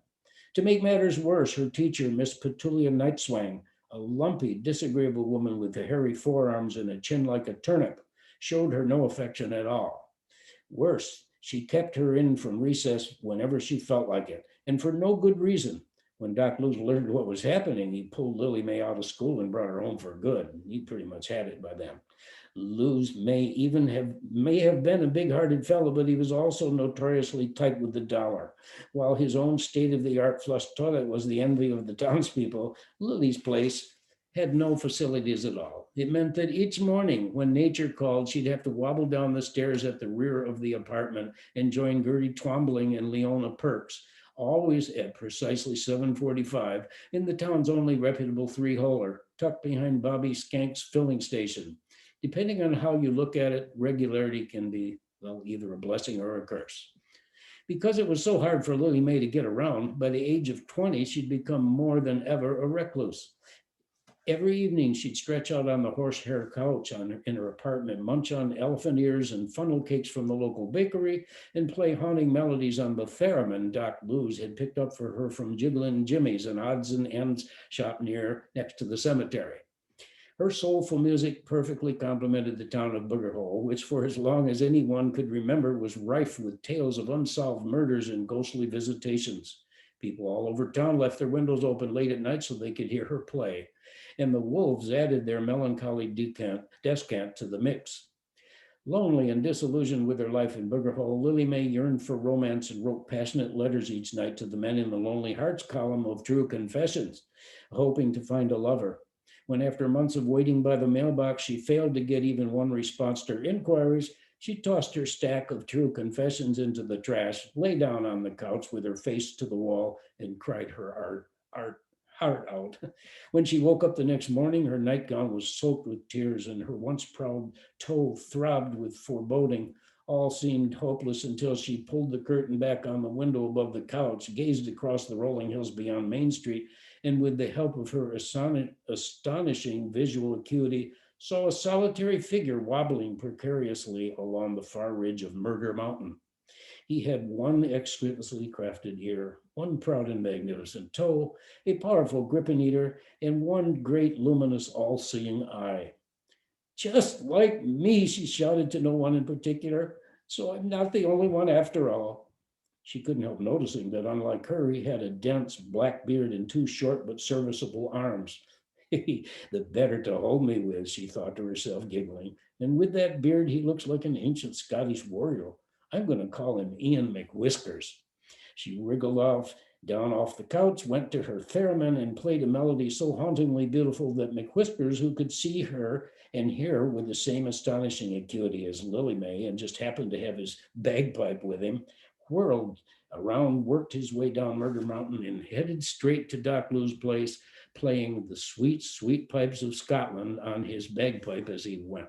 To make matters worse, her teacher, Miss Petulia Nightswang, a lumpy, disagreeable woman with hairy forearms and a chin like a turnip, showed her no affection at all. Worse, she kept her in from recess whenever she felt like it, and for no good reason. When Doc Luz learned what was happening, he pulled Lily Mae out of school and brought her home for good. He pretty much had it by then. Luz may have been a big-hearted fellow, but he was also notoriously tight with the dollar. While his own state-of-the-art flush toilet was the envy of the townspeople, Lily's place had no facilities at all. It meant that each morning when nature called, she'd have to wobble down the stairs at the rear of the apartment and join Gertie Twombling and Leona Perks, always at precisely 7:45 in the town's only reputable three-holer, tucked behind Bobby Skank's filling station. Depending on how you look at it, regularity can be, well, either a blessing or a curse. Because it was so hard for Lily Mae to get around, by the age of 20, she'd become more than ever a recluse. Every evening, she'd stretch out on the horsehair couch in her apartment, munch on elephant ears and funnel cakes from the local bakery, and play haunting melodies on the theremin Doc Luz had picked up for her from Jigglin' Jimmy's, an odds and ends shop next to the cemetery. Her soulful music perfectly complemented the town of Booger Hole, which for as long as anyone could remember was rife with tales of unsolved murders and ghostly visitations. People all over town left their windows open late at night so they could hear her play, and the wolves added their melancholy descant to the mix. Lonely and disillusioned with her life in Booger Hole, Lily Mae yearned for romance and wrote passionate letters each night to the men in the Lonely Hearts column of True Confessions, hoping to find a lover. When after months of waiting by the mailbox, she failed to get even one response to her inquiries, she tossed her stack of True Confessions into the trash, lay down on the couch with her face to the wall, and cried her heart out. When she woke up the next morning, her nightgown was soaked with tears and her once proud toe throbbed with foreboding. All seemed hopeless until she pulled the curtain back on the window above the couch, gazed across the rolling hills beyond Main Street, and with the help of her astonishing visual acuity, saw a solitary figure wobbling precariously along the far ridge of Murder Mountain. He had one exquisitely crafted ear, one proud and magnificent toe, a powerful gripping eater, and one great luminous all-seeing eye. Just like me, she shouted to no one in particular, so I'm not the only one after all. She couldn't help noticing that unlike her, he had a dense black beard and two short but serviceable arms. The better to hold me with, she thought to herself, giggling. And with that beard, he looks like an ancient Scottish warrior. I'm going to call him Ian McWhiskers. She wriggled down off the couch, went to her theremin, and played a melody so hauntingly beautiful that McWhiskers, who could see her and hear with the same astonishing acuity as Lily Mae, and just happened to have his bagpipe with him, whirled around, worked his way down Murder Mountain, and headed straight to Doc Lou's place, playing the sweet, sweet pipes of Scotland on his bagpipe as he went.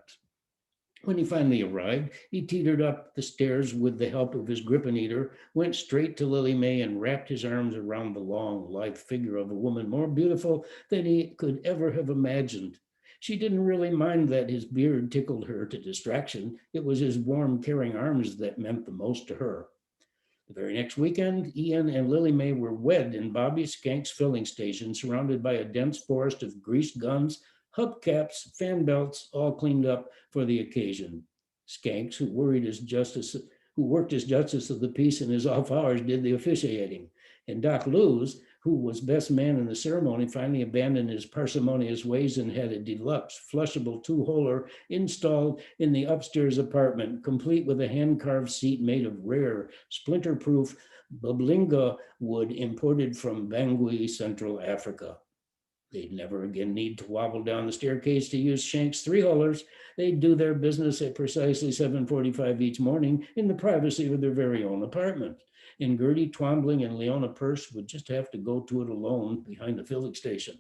When he finally arrived, he teetered up the stairs with the help of his gripping eater, went straight to Lily Mae and wrapped his arms around the long, lithe figure of a woman more beautiful than he could ever have imagined. She didn't really mind that his beard tickled her to distraction. It was his warm, caring arms that meant the most to her. The very next weekend, Ian and Lily Mae were wed in Bobby Skank's filling station, surrounded by a dense forest of greased guns, hubcaps, fan belts, all cleaned up for the occasion. Skanks, who worked as justice of the peace in his off hours, did the officiating. And Doc Luz, who was best man in the ceremony, finally abandoned his parsimonious ways and had a deluxe flushable two-holer installed in the upstairs apartment, complete with a hand-carved seat made of rare, splinter-proof bablinga wood imported from Bangui, Central Africa. They'd never again need to wobble down the staircase to use Shank's three-holers. They'd do their business at precisely 7:45 each morning in the privacy of their very own apartment. And Gertie Twombling and Leona Purse would just have to go to it alone behind the filling station.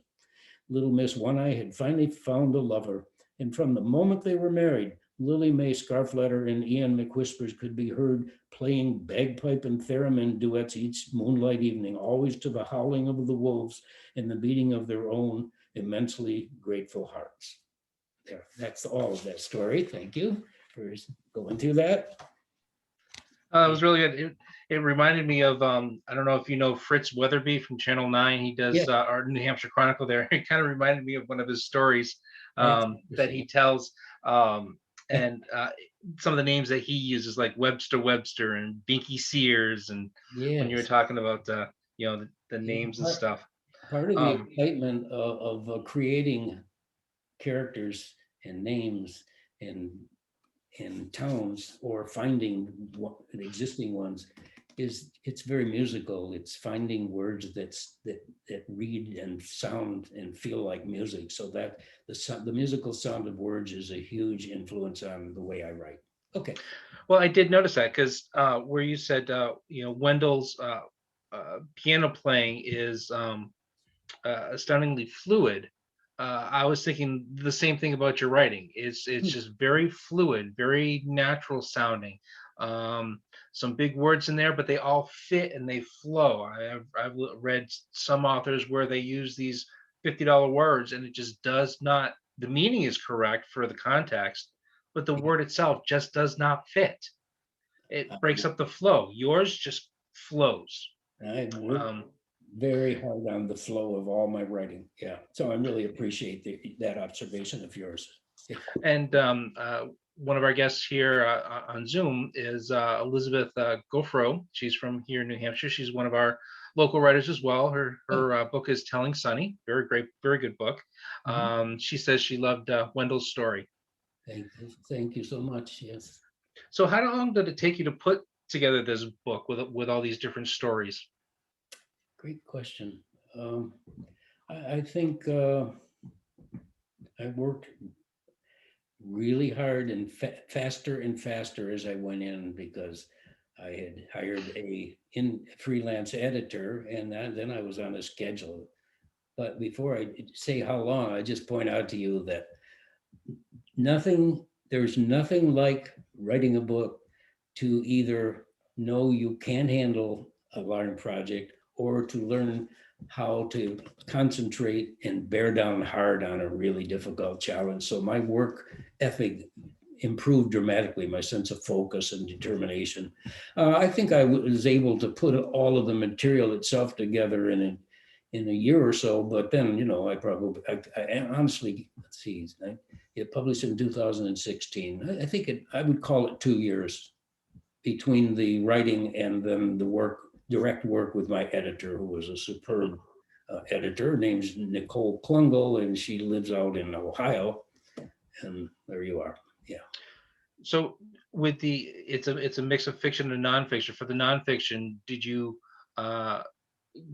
Little Miss One-Eye had finally found a lover, and from the moment they were married, Lily Mae Scarfletter and Ian McWhispers could be heard playing bagpipe and theremin duets each moonlight evening, always to the howling of the wolves and the beating of their own immensely grateful hearts. There, that's all of that story. Thank you for going through that. It was really good. It reminded me of I don't know if you know Fritz Weatherby from Channel 9. He does our New Hampshire Chronicle there. It kind of reminded me of one of his stories that he tells. And some of the names that he uses, like Webster and Binky Sears, and when you were talking about the the Yeah, names and stuff. part of the Um, excitement of creating characters and names and towns, or finding existing ones, is it's very musical. It's finding words that read and sound and feel like music, so that the musical sound of words is a huge influence on the way I write. Okay. well, I did notice that because where you said, Wendell's piano playing is stunningly fluid. I was thinking the same thing about your writing. It's just very fluid, very natural sounding. Um, some big words in there, but they all fit and they flow. I've read some authors where they use these $50 words and it just does not. The meaning is correct for the context, but the word itself just does not fit. It breaks up the flow. Yours just flows. I work Um, very hard on the flow of all my writing. Yeah. So I really appreciate that observation of yours. Yeah. And one of our guests here on Zoom is Elizabeth Gophero. She's from here in New Hampshire. She's one of our local writers as well. Her book is Telling Sunny. Very great, very good book. She says she loved Wendell's story. Thank you so much. Yes. So how long did it take you to put together this book with all these different stories? Great question. I think I worked really hard and faster and faster as I went in, because I had hired a freelance editor, and then I was on a schedule. But before I say how long, I just point out to you that there's nothing like writing a book to either know you can handle a large project, or to learn how to concentrate and bear down hard on a really difficult challenge. So my work ethic improved dramatically, my sense of focus and determination. I think I was able to put all of the material itself together in a year or so, but then, I honestly, let's see, it published in 2016. I think I would call it 2 years between the writing and then the direct work with my editor, who was a superb editor. Her name's Nicole Klungel, and she lives out in Ohio. And there you are. Yeah. So with it's a mix of fiction and nonfiction. For the nonfiction, did you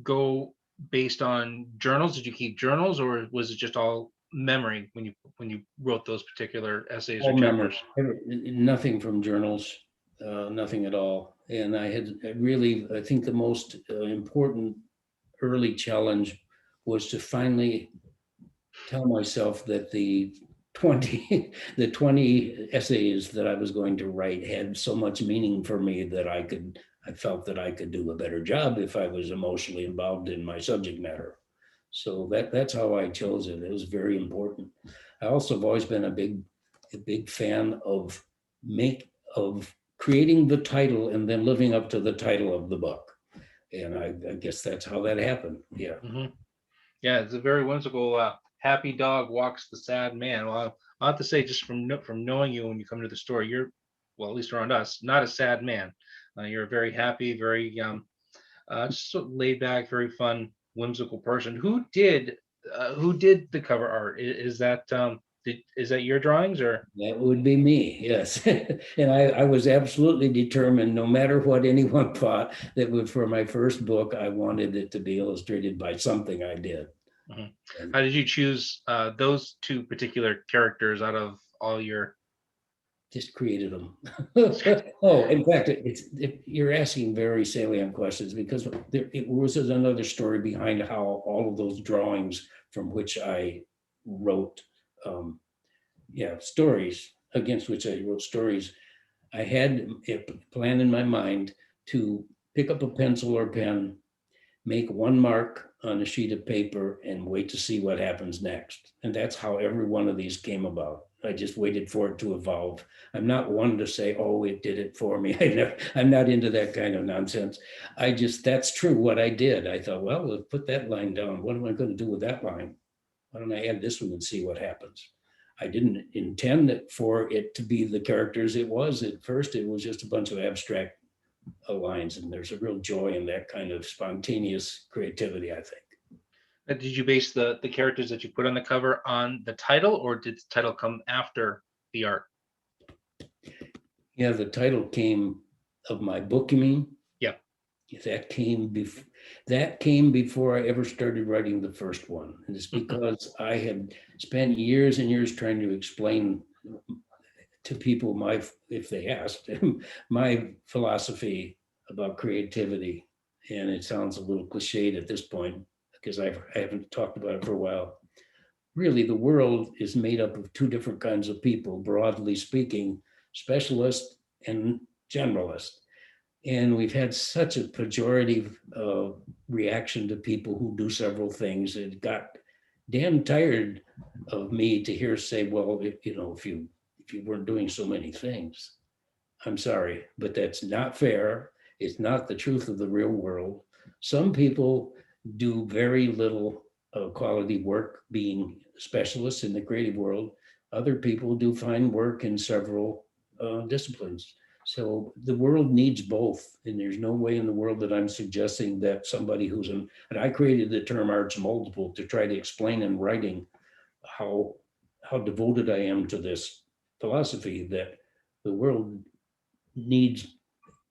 go based on journals? Did you keep journals, or was it just all memory when you wrote those particular essays or All memory. chapters? Nothing from journals, nothing at all. And I think the most important early challenge was to finally tell myself that the 20 essays that I was going to write had so much meaning for me that I felt that I could do a better job if I was emotionally involved in my subject matter. So that's how I chose it. It was very important. I also have always been a big fan of creating the title and then living up to the title of the book. And I guess that's how that happened. Yeah. Mm-hmm. Yeah, it's a very whimsical. Happy dog walks the sad man. Well, I'll have to say, just from knowing you when you come to the store, you're, well, at least around us, not a sad man. You're a very happy, very just sort of laid back, very fun, whimsical person. Who did the cover art? Is that your drawings, or? That would be me, yes. And I was absolutely determined, no matter what anyone thought, that for my first book, I wanted it to be illustrated by something I did. Mm-hmm. How did you choose those two particular characters out of all your? Just created them. Oh, in fact, you're asking very salient questions, because it was another story behind how all of those drawings from which I wrote stories, against which I wrote stories. I had a plan in my mind to pick up a pencil or pen, make one mark on a sheet of paper, and wait to see what happens next. And that's how every one of these came about. I just waited for it to evolve. I'm not one to say, oh, it did it for me. I'm not into that kind of nonsense. That's true what I did. I thought, well, we'll put that line down. What am I going to do with that line? Why don't I add this one and see what happens? I didn't intend for it to be the characters it was. At first, it was just a bunch of abstract aligns, and there's a real joy in that kind of spontaneous creativity, I think. Did you base the characters that you put on the cover on the title, or did the title come after the art? Yeah, the title came of my book, you mean? Yeah. That came before I ever started writing the first one. And it's because I had spent years and years trying to explain to people if they asked, my philosophy about creativity. And it sounds a little cliched at this point because I haven't talked about it for a while. Really, the world is made up of two different kinds of people, broadly speaking, specialist and generalist. And we've had such a pejorative reaction to people who do several things. It got damn tired of me to hear say, well, if you weren't doing so many things, I'm sorry, but that's not fair. It's not the truth of the real world. Some people do very little quality work being specialists in the creative world. Other people do fine work in several disciplines. So the world needs both. And there's no way in the world that I'm suggesting that somebody and I created the term arts multiple to try to explain in writing how devoted I am to this philosophy that the world needs.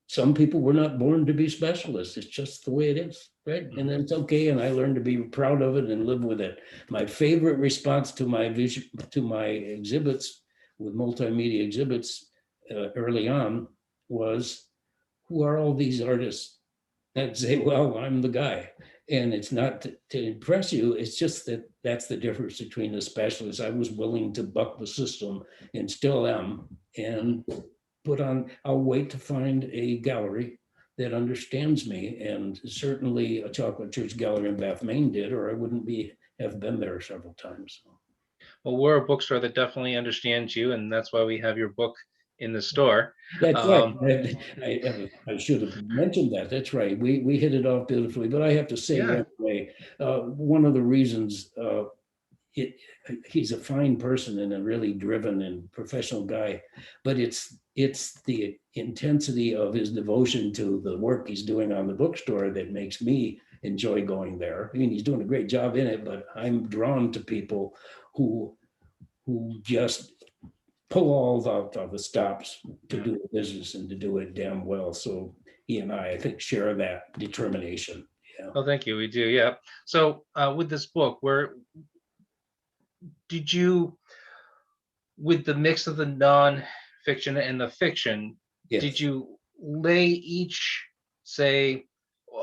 Some people were not born to be specialists. It's just the way it is, right? And then it's okay. And I learned to be proud of it and live with it. My favorite response to my exhibits with multimedia exhibits early on was, who are all these artists? I'd say, well, I'm the guy. And it's not to impress you. It's just that that's the difference between the specialists. I was willing to buck the system and still am. And I'll wait to find a gallery that understands me. And certainly a Chocolate Church Gallery in Bath, Maine did, or I wouldn't have been there several times. Well, we're a bookstore that definitely understands you, and that's why we have your book in the store. That's right. I should have mentioned that. That's right. We hit it off beautifully. But I have to say, Yeah. anyway, one of the reasons he's a fine person and a really driven and professional guy, but it's the intensity of his devotion to the work he's doing on the bookstore that makes me enjoy going there. I mean, he's doing a great job in it, but I'm drawn to people who just pull all the stops to do the business and to do it damn well. So he and I think, share that determination. Yeah. Oh, thank you. We do. Yeah. So with this book, where did you, with the mix of the non-fiction and the fiction, Yes. did you lay each, say,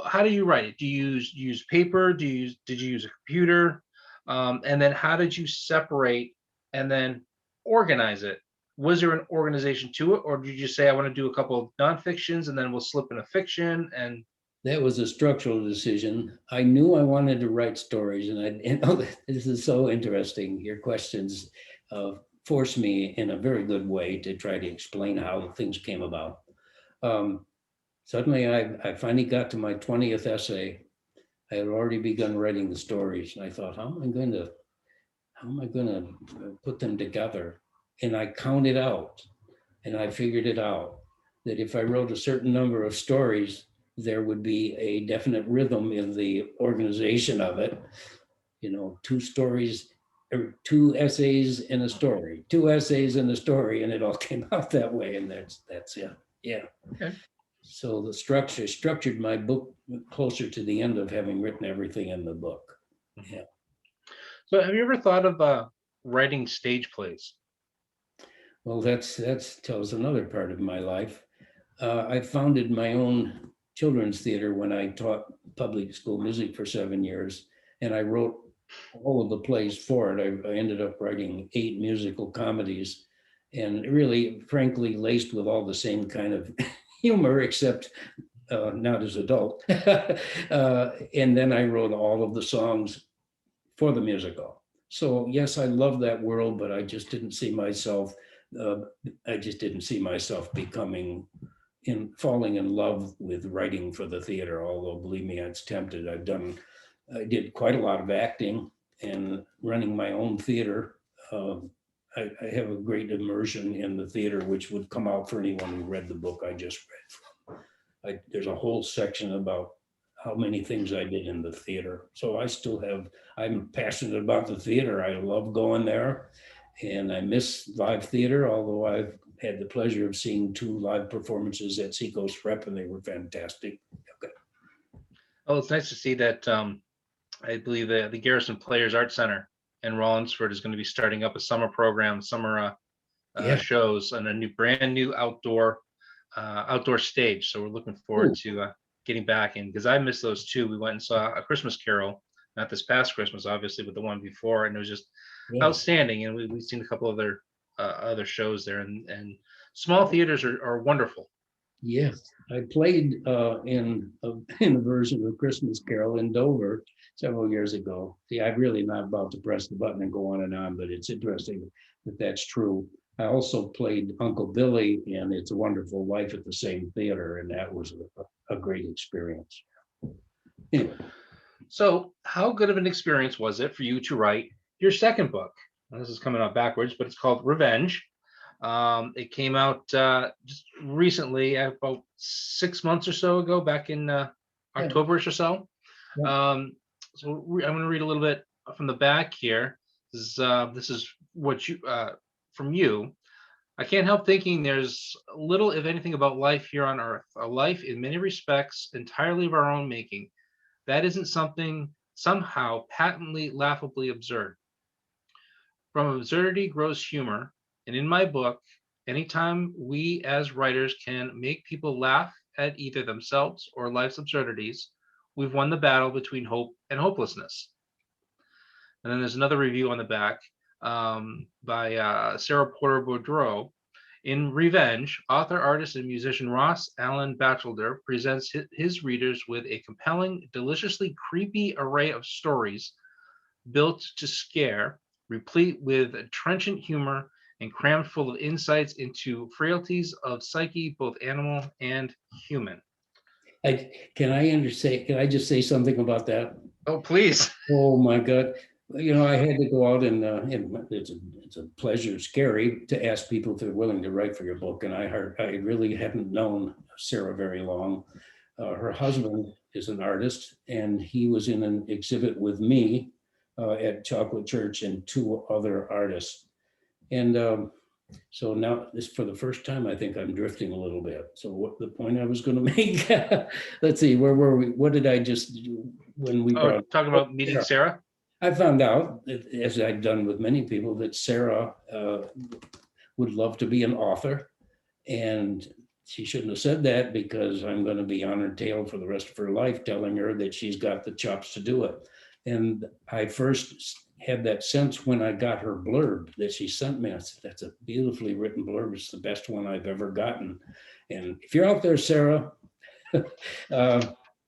how do you write it? Do you use paper? Did you use a computer? And then how did you separate and then organize it? Was there an organization to it, or did you just say, I want to do a couple of non-fictions and then we'll slip in a fiction? And that was a structural decision. I knew I wanted to write stories, and this is so interesting. Your questions forced me in a very good way to try to explain how things came about. Suddenly, I finally got to my 20th essay. I had already begun writing the stories, and I thought, how am I going to put them together? And I counted out, and I figured it out, that if I wrote a certain number of stories, there would be a definite rhythm in the organization of it. 2 stories, or 2 essays in a story, 2 essays in a story, and it all came out that way. And that's it. Yeah. okay. So the structured my book closer to the end of having written everything in the book. Yeah. So have you ever thought of writing stage plays? Well, that tells another part of my life. I founded my own children's theater when I taught public school music for 7 years, and I wrote all of the plays for it. I ended up writing 8 musical comedies, and really, frankly, laced with all the same kind of humor, except not as adult. And then I wrote all of the songs for the musical. So yes, I love that world, but I just didn't see myself. Falling in love with writing for the theater, although believe me, it's tempted. I did quite a lot of acting and running my own theater. I have a great immersion in the theater, which would come out for anyone who read the book I just read from. there's a whole section about how many things I did in the theater. So I'm passionate about the theater. I love going there, and I miss live theater, although I've had the pleasure of seeing 2 live performances at Seacoast Rep, and they were fantastic. Okay. Oh, it's nice to see that. I believe the Garrison Players Art Center in Rollinsford is going to be starting up a summer program, summer Yeah. shows, and a brand new outdoor stage. So we're looking forward Ooh. to getting back in, because I missed those too. We went and saw A Christmas Carol, not this past Christmas, obviously, but the one before, and it was just Yeah. outstanding. And we've seen a couple other shows there, and small theaters are wonderful. Yes, I played in a version of Christmas Carol in Dover several years ago. See, I'm really not about to press the button and go on and on, but it's interesting that that's true. I also played Uncle Billy in It's a Wonderful Life at the same theater, and that was a great experience. Anyway. So, how good of an experience was it for you to write your second book? Now, this is coming out backwards, but it's called Revenge. It came out just recently, about 6 months or so ago, back in October-ish or so. Yeah. I'm going to read a little bit from the back here. This is what you from you. I can't help thinking there's little, if anything, about life here on Earth, a life in many respects entirely of our own making. That isn't something somehow patently, laughably absurd. From absurdity grows humor, and in my book, anytime we as writers can make people laugh at either themselves or life's absurdities, we've won the battle between hope and hopelessness. And then there's another review on the back by Sarah Porter Boudreau. In Revenge, author, artist, and musician Ross Alan Bachelder presents his readers with a compelling, deliciously creepy array of stories built to scare, replete with trenchant humor, and crammed full of insights into frailties of psyche, both animal and human. Can I just say something about that? Oh, please. Oh my God. I had to go out and it's a pleasure, scary to ask people if they're willing to write for your book. And I really hadn't known Sarah very long. Her husband is an artist, and he was in an exhibit with me at Chocolate Church and 2 other artists. And so now this, for the first time, I think I'm drifting a little bit. So what the point I was going to make, let's see, where were we? What did I just do when we brought talking about meeting Sarah? I found out, as I've done with many people, that Sarah would love to be an author. And she shouldn't have said that, because I'm going to be on her tail for the rest of her life, telling her that she's got the chops to do it. And I first had that sense when I got her blurb that she sent me. I said, that's a beautifully written blurb. It's the best one I've ever gotten. And if you're out there, Sarah,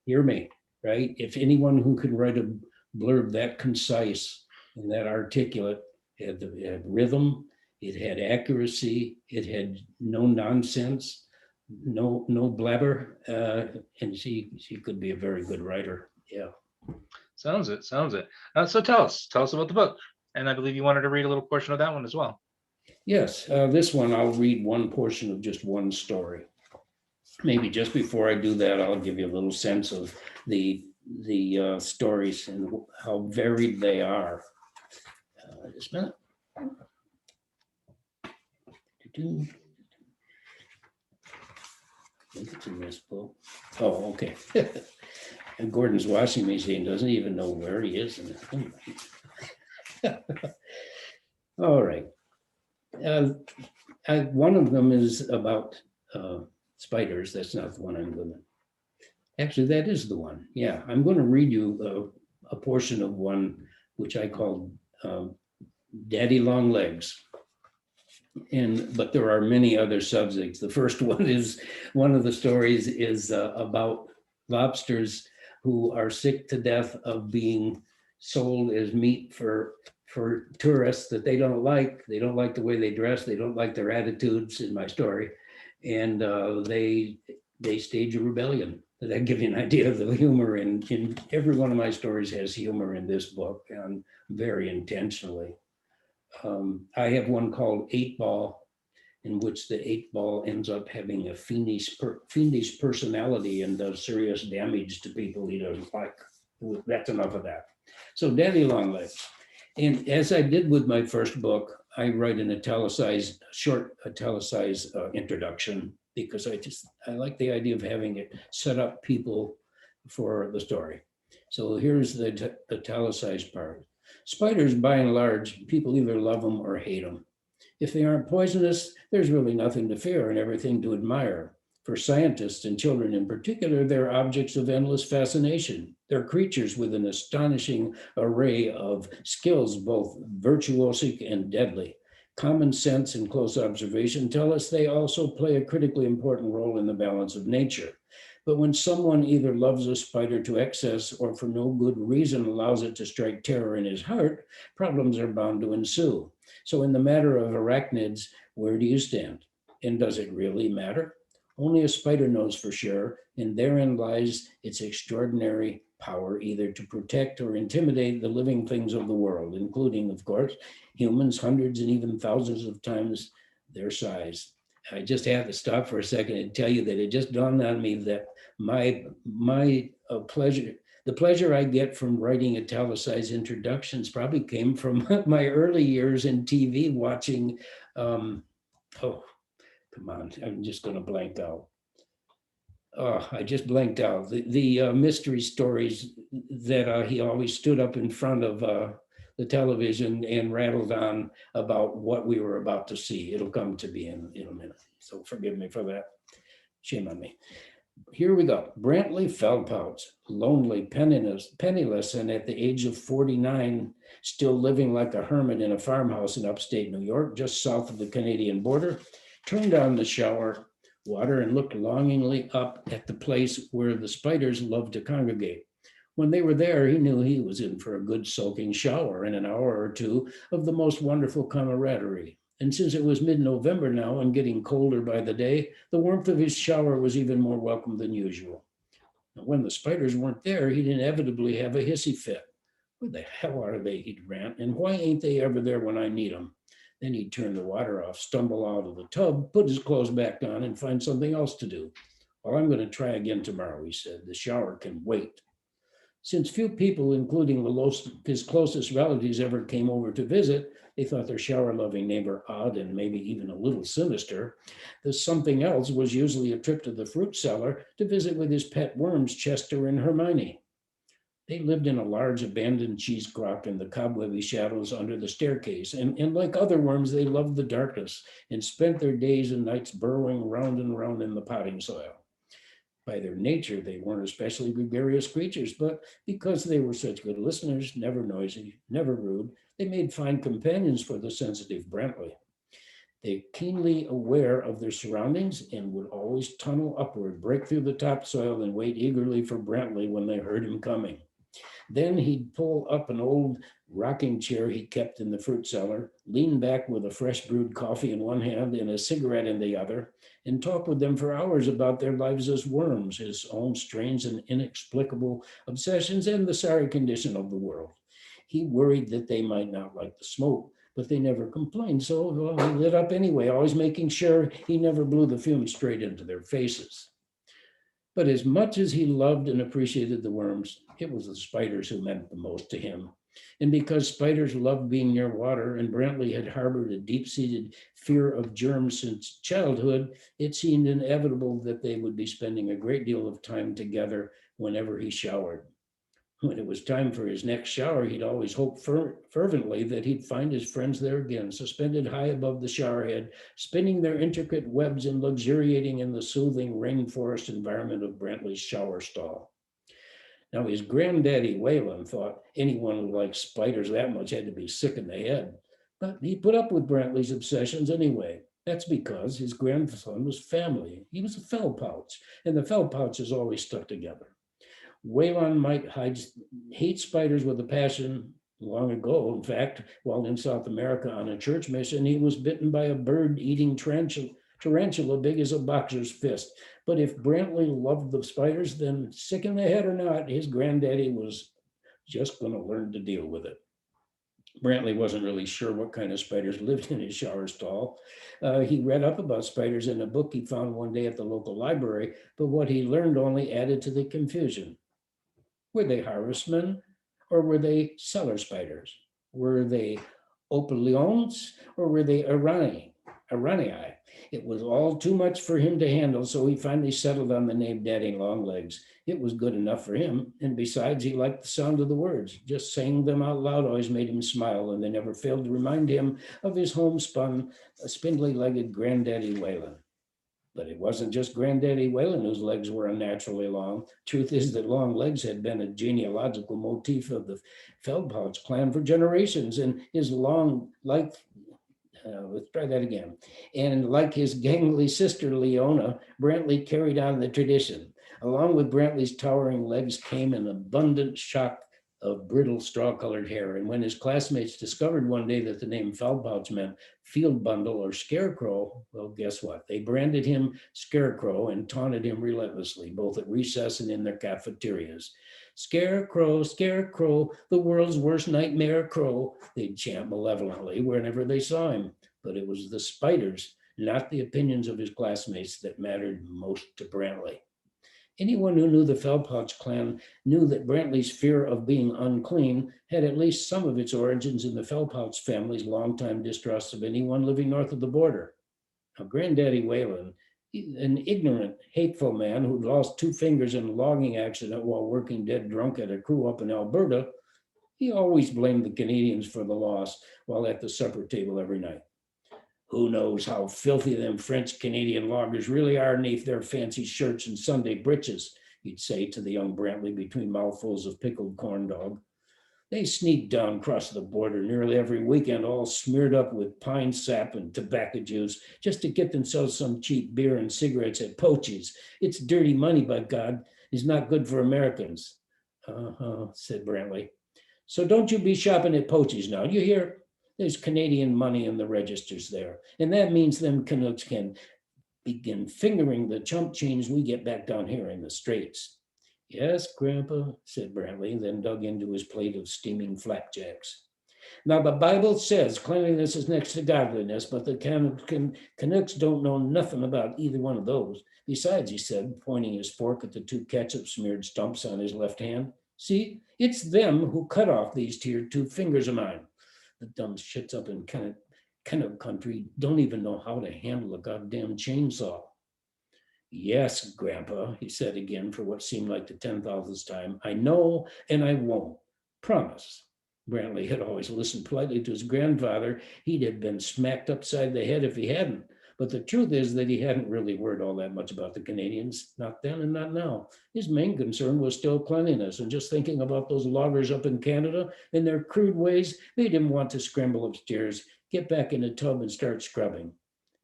hear me, right? If anyone who can write a blurb that concise and that articulate, it had rhythm, it had accuracy, it had no nonsense, no blabber, and she could be a very good writer. Yeah. Sounds it. So tell us about the book. And I believe you wanted to read a little portion of that one as well. Yes, this one I'll read one portion of just one story. Maybe just before I do that, I'll give you a little sense of the stories and how varied they are. Just a minute. I think it's in this book. Oh, okay. And Gordon's washing machine doesn't even know where he is in it. All right. One of them is about spiders. That's not the one I'm going to. Actually, that is the one. Yeah, I'm going to read you a portion of one which I call Daddy Longlegs. But there are many other subjects. The first one is, one of the stories is about lobsters who are sick to death of being sold as meat for tourists that they don't like. They don't like the way they dress. They don't like their attitudes in my story. And they stage a rebellion. That gives you an idea of the humor in every one of my stories has humor in this book, and very intentionally. I have one called 8 Ball, in which the 8-ball ends up having a fiendish personality and does serious damage to people he doesn't like. That's enough of that. So Daddy Longlegs. And as I did with my first book, I write an short italicized introduction, because I like the idea of having it set up people for the story. So here's the italicized part. Spiders, by and large, people either love them or hate them. If they aren't poisonous, there's really nothing to fear and everything to admire. For scientists and children in particular, they're objects of endless fascination. They're creatures with an astonishing array of skills, both virtuosic and deadly. Common sense and close observation tell us they also play a critically important role in the balance of nature. But when someone either loves a spider to excess or for no good reason allows it to strike terror in his heart, problems are bound to ensue. So in the matter of arachnids, where do you stand? And does it really matter? Only a spider knows for sure, and therein lies its extraordinary power either to protect or intimidate the living things of the world, including, of course, humans hundreds and even thousands of times their size. I just have to stop for a second and tell you that it just dawned on me that my pleasure, the pleasure I get from writing italicized introductions probably came from my early years in TV watching, come on, I'm just going to blank out. Oh, I just blanked out. The mystery stories that he always stood up in front of the television and rattled on about what we were about to see. It'll come to me in a minute. So forgive me for that. Shame on me. Here we go. Brantley Feldpouts, lonely, penniless, and at the age of 49, still living like a hermit in a farmhouse in upstate New York, just south of the Canadian border, turned on the shower water and looked longingly up at the place where the spiders loved to congregate. When they were there, he knew he was in for a good soaking shower and an hour or two of the most wonderful camaraderie. And since it was mid-November now and getting colder by the day, the warmth of his shower was even more welcome than usual. When the spiders weren't there, he'd inevitably have a hissy fit. Where the hell are they, he'd rant, and why ain't they ever there when I need them? Then he'd turn the water off, stumble out of the tub, put his clothes back on, and find something else to do. Well, I'm going to try again tomorrow, he said. The shower can wait. Since few people, including his closest relatives, ever came over to visit, they thought their shower-loving neighbor odd and maybe even a little sinister. The something else was usually a trip to the fruit cellar to visit with his pet worms, Chester and Hermione. They lived in a large abandoned cheese crock in the cobwebby shadows under the staircase. And like other worms, they loved the darkness and spent their days and nights burrowing round and round in the potting soil. By their nature, they weren't especially gregarious creatures, but because they were such good listeners, never noisy, never rude, they made fine companions for the sensitive Brantley. They keenly aware of their surroundings and would always tunnel upward, break through the topsoil, and wait eagerly for Brantley when they heard him coming. Then he'd pull up an old rocking chair he kept in the fruit cellar, lean back with a fresh brewed coffee in one hand and a cigarette in the other, and talk with them for hours about their lives as worms, his own strange and inexplicable obsessions, and the sorry condition of the world. He worried that they might not like the smoke, but they never complained, so he lit up anyway, always making sure he never blew the fumes straight into their faces. But as much as he loved and appreciated the worms, it was the spiders who meant the most to him. And because spiders loved being near water and Brantley had harbored a deep-seated fear of germs since childhood, it seemed inevitable that they would be spending a great deal of time together whenever he showered. When it was time for his next shower, he'd always hope fervently that he'd find his friends there again, suspended high above the showerhead, spinning their intricate webs and luxuriating in the soothing rainforest environment of Brantley's shower stall. Now, his granddaddy Whalen thought anyone who liked spiders that much had to be sick in the head, but he put up with Brantley's obsessions anyway. That's because his grandson was family. He was a Feldpouch, and the Feldpouches always stuck together. Whalen might hate spiders with a passion. Long ago, in fact, while in South America on a church mission, he was bitten by a bird-eating tarantula big as a boxer's fist. But if Brantley loved the spiders, then sick in the head or not, his granddaddy was just going to learn to deal with it. Brantley wasn't really sure what kind of spiders lived in his shower stall. He read up about spiders in a book he found one day at the local library, but what he learned only added to the confusion. Were they harvestmen or were they cellar spiders? Were they opilions or were they aranii? It was all too much for him to handle, so he finally settled on the name Daddy Longlegs. It was good enough for him, and besides, he liked the sound of the words. Just saying them out loud always made him smile, and they never failed to remind him of his homespun, spindly-legged granddaddy Whalen. But it wasn't just Granddaddy Whalen whose legs were unnaturally long. Truth is that long legs had been a genealogical motif of the Feldpouch clan for generations, and his long, let's try that again. And like his gangly sister Leona, Brantley carried on the tradition. Along with Brantley's towering legs came an abundant shock of brittle straw-colored hair. And when his classmates discovered one day that the name Feldpouch meant field bundle or scarecrow, well, guess what? They branded him Scarecrow and taunted him relentlessly, both at recess and in their cafeterias. Scarecrow, Scarecrow, the world's worst nightmare crow, they'd chant malevolently whenever they saw him. But it was the spiders, not the opinions of his classmates, that mattered most to Brantley. Anyone who knew the Feldpouch clan knew that Brantley's fear of being unclean had at least some of its origins in the Feldpouch family's longtime distrust of anyone living north of the border. Now, Granddaddy Whalen, an ignorant, hateful man who'd lost 2 fingers in a logging accident while working dead drunk at a crew up in Alberta, he always blamed the Canadians for the loss while at the supper table every night. Who knows how filthy them French Canadian loggers really are beneath their fancy shirts and Sunday breeches, he'd say to the young Brantley between mouthfuls of pickled corn dog. They sneak down across the border nearly every weekend, all smeared up with pine sap and tobacco juice, just to get themselves some cheap beer and cigarettes at Poach's. It's dirty money, by God. It's not good for Americans. Said Brantley. So don't you be shopping at Poach's now, you hear? There's Canadian money in the registers there. And that means them Canucks can begin fingering the chump change we get back down here in the Straits. Yes, Grandpa, said Brantley, then dug into his plate of steaming flapjacks. Now, the Bible says cleanliness is next to godliness, but the Canucks don't know nothing about either one of those. Besides, he said, pointing his fork at the 2 ketchup-smeared stumps on his left hand, see, it's them who cut off these 2 fingers of mine. The dumb shits up in Canuck country don't even know how to handle a goddamn chainsaw. Yes, Grandpa, he said again for what seemed like the 10,000th time. I know and I won't. Promise. Brantley had always listened politely to his grandfather. He'd have been smacked upside the head if he hadn't. But the truth is that he hadn't really worried all that much about the Canadians, not then and not now. His main concern was still cleanliness, and just thinking about those loggers up in Canada and their crude ways made him want to scramble upstairs, get back in the tub and start scrubbing.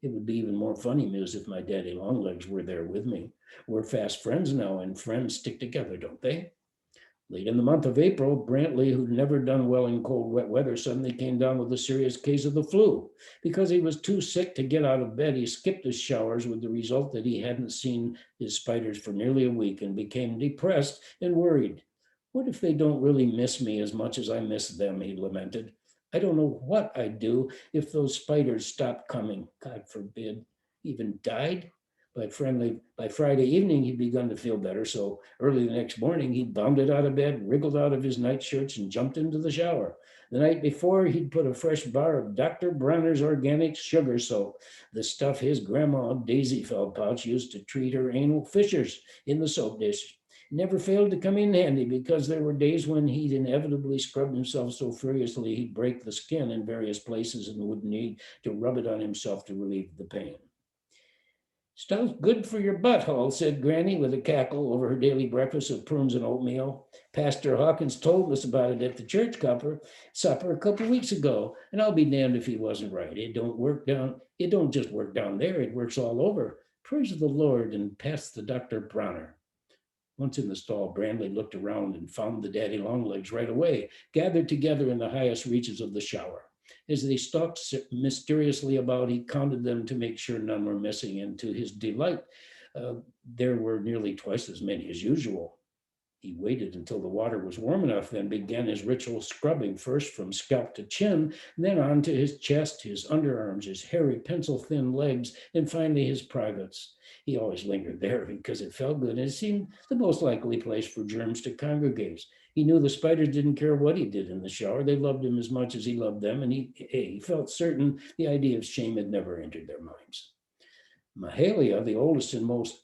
It would be even more funny news if my daddy Longlegs were there with me. We're fast friends now, and friends stick together, don't they? Late in the month of April, Brantley, who'd never done well in cold, wet weather, suddenly came down with a serious case of the flu. Because he was too sick to get out of bed, he skipped his showers with the result that he hadn't seen his spiders for nearly a week and became depressed and worried. What if they don't really miss me as much as I miss them, he lamented. I don't know what I'd do if those spiders stopped coming, God forbid, even died. By Friday evening, he'd begun to feel better, so early the next morning, he bounded out of bed, wriggled out of his nightshirts, and jumped into the shower. The night before, he'd put a fresh bar of Dr. Bronner's organic sugar soap, the stuff his grandma, Daisy Feldpouch, used to treat her anal fissures in the soap dish. Never failed to come in handy because there were days when he'd inevitably scrub himself so furiously he'd break the skin in various places and would need to rub it on himself to relieve the pain. Stuff's good for your butthole, said Granny with a cackle over her daily breakfast of prunes and oatmeal. Pastor Hawkins told us about it at the church supper a couple of weeks ago, and I'll be damned if he wasn't right. It don't just work down there, it works all over. Praise the Lord, and pass the Dr. Bronner. Once in the stall, Brantley looked around and found the daddy Longlegs right away, gathered together in the highest reaches of the shower. As they stalked mysteriously about, he counted them to make sure none were missing, and to his delight, there were nearly twice as many as usual. He waited until the water was warm enough, then began his ritual scrubbing, first from scalp to chin, then onto his chest, his underarms, his hairy pencil-thin legs, and finally his privates. He always lingered there because it felt good, and it seemed the most likely place for germs to congregate. He knew the spiders didn't care what he did in the shower. They loved him as much as he loved them, and he felt certain the idea of shame had never entered their minds. Mahalia, the oldest and most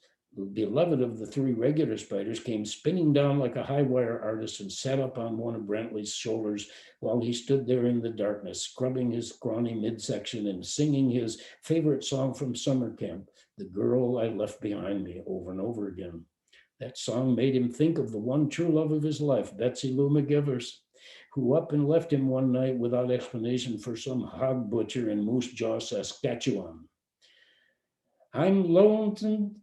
beloved of the three regular spiders, came spinning down like a high wire artist and sat up on one of Brantley's shoulders while he stood there in the darkness, scrubbing his scrawny midsection and singing his favorite song from summer camp, "The Girl I Left Behind Me," over and over again. That song made him think of the one true love of his life, Betsy Lou McGivers, who up and left him one night without explanation for some hog butcher in Moose Jaw, Saskatchewan. "I'm lonesome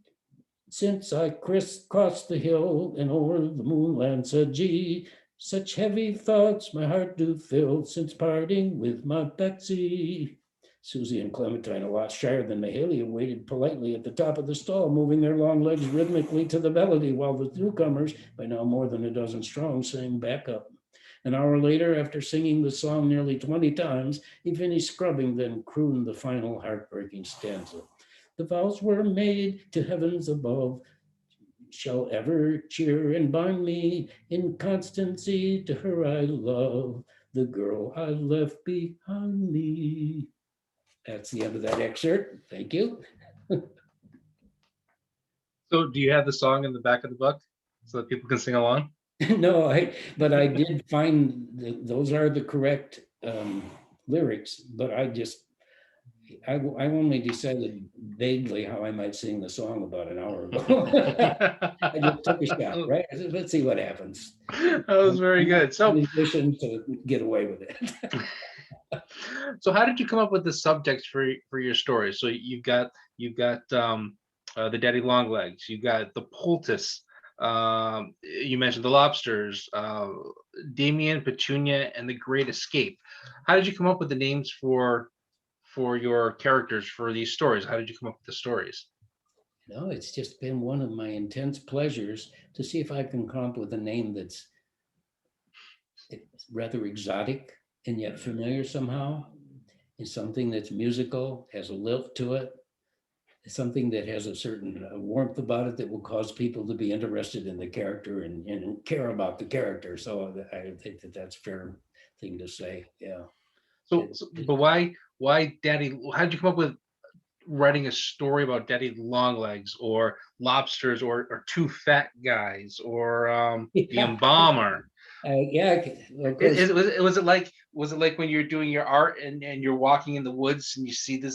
since I crisscrossed the hill and o'er the moonland," said G. "Such heavy thoughts my heart do fill since parting with my Betsy." Susie and Clementine, a lot shyer than Mahalia, waited politely at the top of the stall, moving their long legs rhythmically to the melody, while the newcomers, by now more than a dozen strong, sang backup. An hour later, after singing the song nearly 20 times, he finished scrubbing, then crooned the final heartbreaking stanza. "The vows were made to heavens above, shall ever cheer and bind me in constancy to her I love, the girl I left behind me." That's the end of that excerpt. Thank you. So do you have the song in the back of the book so that people can sing along? No, but I did find those are the correct lyrics, but I only decided vaguely how I might sing the song about an hour ago. I just took a shot, right? I said, let's see what happens. That was very good. So, musician to get away with it. so how did you come up with the subjects for your story? So you've got the Daddy Longlegs, you got the poultice. You mentioned the lobsters, Damien, Petunia, and the Great Escape. How did you come up with the names for your characters for these stories? How did you come up with the stories? No, it's just been one of my intense pleasures to see if I can come up with a name that's rather exotic and yet familiar somehow. It's something that's musical, has a lilt to it. It's something that has a certain warmth about it that will cause people to be interested in the character and care about the character. So I think that's a fair thing to say. Yeah. But why Daddy? How did you come up with writing a story about Daddy Longlegs or lobsters or two fat guys or the embalmer? Yeah, of course. Was it like when you're doing your art and you're walking in the woods and you see the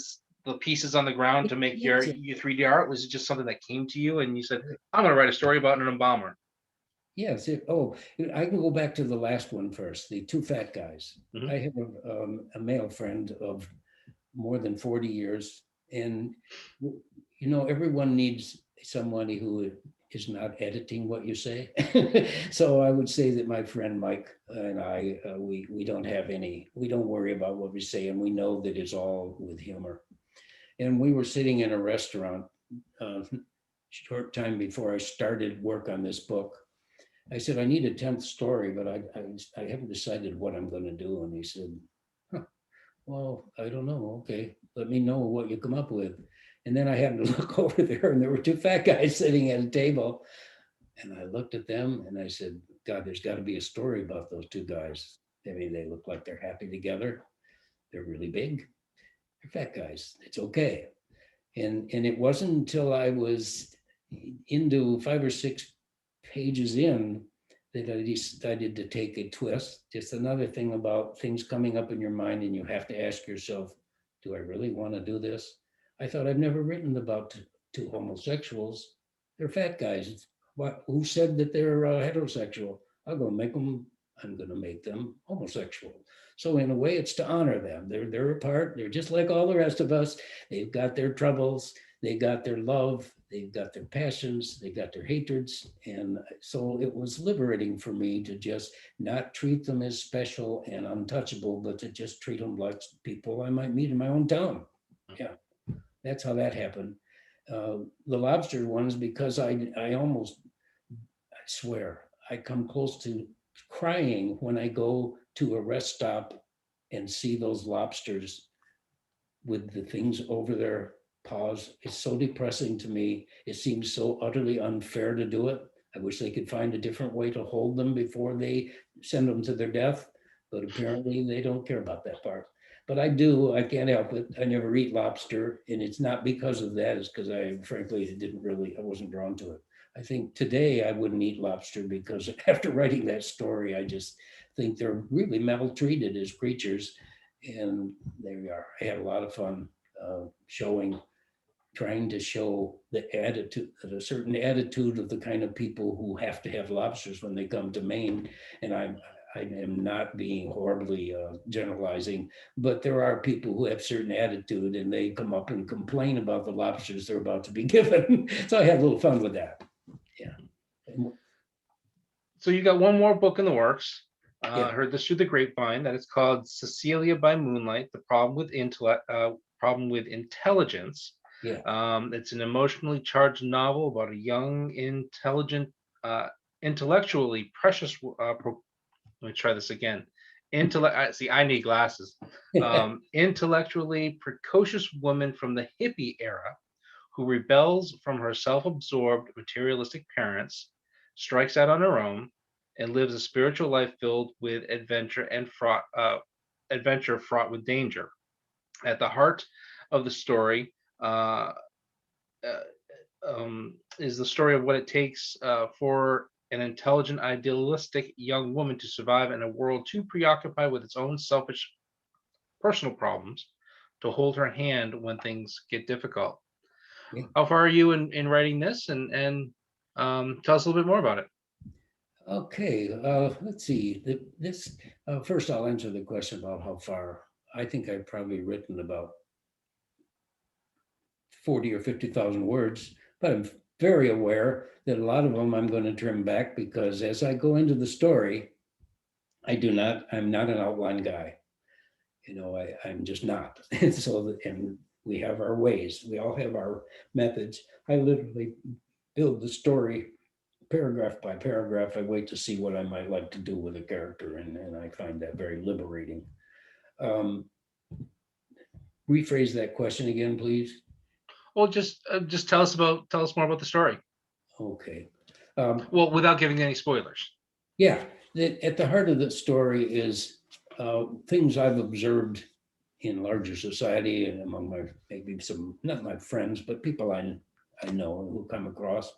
pieces on the ground to make your 3D art? Was it just something that came to you and you said, I'm going to write a story about an embalmer? Yes. I can go back to the last one first, the two fat guys. Mhm. I have a male friend of more than 40 years. And, everyone needs somebody who is not editing what you say. So I would say that my friend Mike and I, we don't worry about what we say, and we know that it's all with humor. And we were sitting in a restaurant short time before I started work on this book. I said, I need a 10th story, but I haven't decided what I'm going to do. And he said, well, I don't know. Okay, let me know what you come up with. And then I happened to look over there and there were two fat guys sitting at a table. And I looked at them and I said, God, there's got to be a story about those two guys. I mean, they look like they're happy together. They're really big. They're fat guys. It's okay. And it wasn't until I was into 5 or 6 pages in that I decided to take a twist. Just another thing about things coming up in your mind and you have to ask yourself, do I really want to do this? I thought I've never written about two homosexuals. They're fat guys. Who said that they're heterosexual? I'm going to make them homosexual. So in a way, it's to honor them. They're apart. They're just like all the rest of us. They've got their troubles. They got their love. They've got their passions. They got their hatreds. And so it was liberating for me to just not treat them as special and untouchable, but to just treat them like people I might meet in my own town. Yeah, that's how that happened. The lobster ones, because I swear, I come close to crying when I go to a rest stop and see those lobsters with the things over their paws. It's so depressing to me. It seems so utterly unfair to do it. I wish they could find a different way to hold them before they send them to their death, but apparently they don't care about that part. But I do, I can't help it. I never eat lobster, and it's not because of that, it's because I frankly I wasn't drawn to it. I think today I wouldn't eat lobster because after writing that story, I just think they're really maltreated as creatures. And there we are. I had a lot of fun trying to show the attitude, a certain attitude of the kind of people who have to have lobsters when they come to Maine. And I am not being horribly generalizing, but there are people who have certain attitude and they come up and complain about the lobsters they're about to be given. So I had a little fun with that. Yeah. So you got one more book in the works. Yeah. I heard this through the grapevine that it's called Cecilia by Moonlight: The Problem with Problem with Intelligence. Yeah. It's an emotionally charged novel about a young, intelligent, intellectually precious. Let me try this again. See, I need glasses. Intellectually precocious woman from the hippie era who rebels from her self-absorbed materialistic parents, strikes out on her own, and lives a spiritual life filled with adventure fraught with danger. At the heart of the story uh, is the story of what it takes for an intelligent, idealistic young woman to survive in a world too preoccupied with its own selfish personal problems to hold her hand when things get difficult. Yeah. How far are you in writing this? And tell us a little bit more about it. Okay, let's see. This first, I'll answer the question about how far. I think I've probably written about 40 or 50,000 words, but I'm very aware that a lot of them I'm going to trim back because as I go into the story, I'm not an outline guy. I'm just not. And so, and we have our ways. We all have our methods. I literally build the story paragraph by paragraph. I wait to see what I might like to do with a character, and I find that very liberating. Rephrase that question again, please. Well, just tell us more about the story. Okay. Well, without giving any spoilers. Yeah, at the heart of the story is things I've observed in larger society and among maybe some, not my friends, but people I know who come across.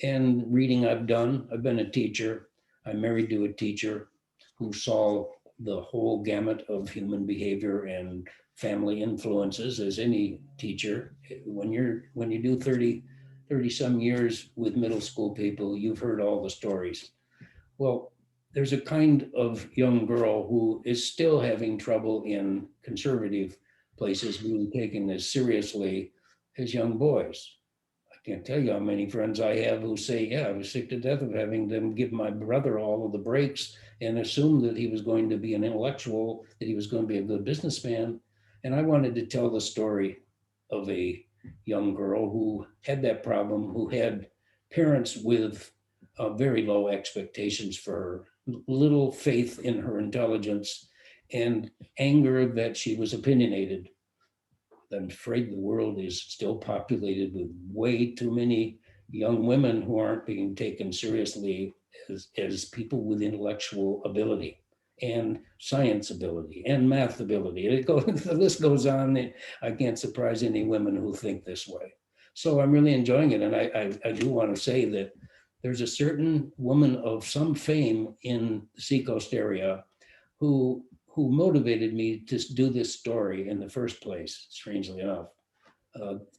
And reading I've done. I've been a teacher. I'm married to a teacher who saw the whole gamut of human behavior and family influences as any teacher. When you do 30 some years with middle school people, you've heard all the stories. Well, there's a kind of young girl who is still having trouble in conservative places being taken as seriously as young boys. I can't tell you how many friends I have who say, yeah, I was sick to death of having them give my brother all of the breaks and assume that he was going to be an intellectual, that he was going to be a good businessman. And I wanted to tell the story of a young girl who had that problem, who had parents with very low expectations for her, little faith in her intelligence, and anger that she was opinionated. I'm afraid the world is still populated with way too many young women who aren't being taken seriously as people with intellectual ability and science ability and math ability. The list goes on. I can't surprise any women who think this way. So I'm really enjoying it. And I do want to say that there's a certain woman of some fame in the Seacoast area who motivated me to do this story in the first place, strangely enough,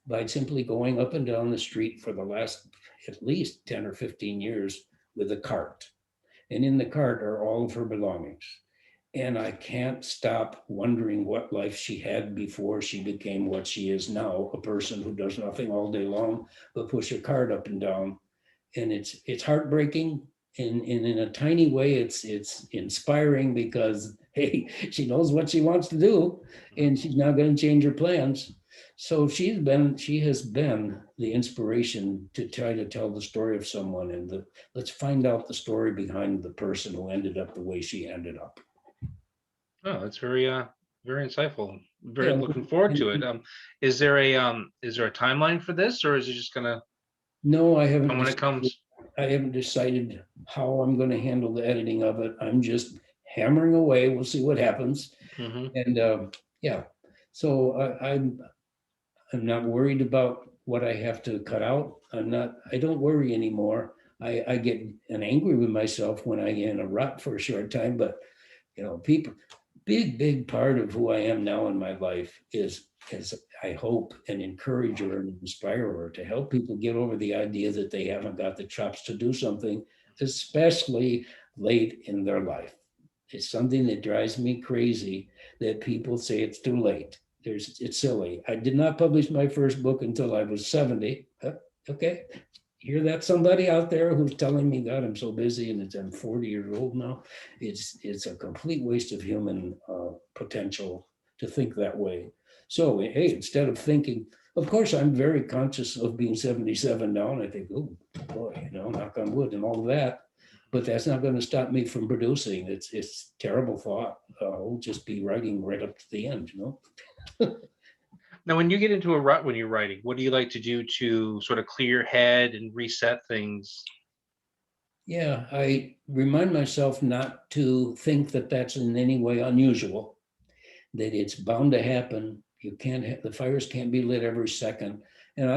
by simply going up and down the street for the last at least 10 or 15 years with a cart. And in the cart are all of her belongings. And I can't stop wondering what life she had before she became what she is now, a person who does nothing all day long but push a cart up and down. And it's heartbreaking, in a tiny way, it's inspiring because, hey, she knows what she wants to do and she's not going to change her plans. So she has been the inspiration to try to tell the story of someone, and let's find out the story behind the person who ended up the way she ended up. Oh, that's very insightful. Very Yeah. looking forward and- to it. Is there a timeline for this, or is it just gonna no, come when it comes? I haven't decided how I'm going to handle the editing of it. I'm just hammering away. We'll see what happens. Hmm. And yeah, so I'm not worried about what I have to cut out. I don't worry anymore. I get angry with myself when I get in a rut for a short time, but people, big part of who I am now in my life is I hope an encourager and inspirer to help people get over the idea that they haven't got the chops to do something, especially late in their life. It's something that drives me crazy that people say it's too late. It's silly. I did not publish my first book until I was 70. Okay. Hear that, somebody out there who's telling me, God, I'm so busy and I'm 40 years old now. It's a complete waste of human potential to think that way. So, hey, instead of thinking, of course, I'm very conscious of being 77 now, and I think, oh boy, knock on wood and all of that. But that's not going to stop me from producing. It's terrible thought. I'll just be writing right up to the end, Now, when you get into a rut when you're writing, what do you like to do to sort of clear your head and reset things? Yeah, I remind myself not to think that that's in any way unusual, that it's bound to happen. You can't have, the fires can't be lit every second. And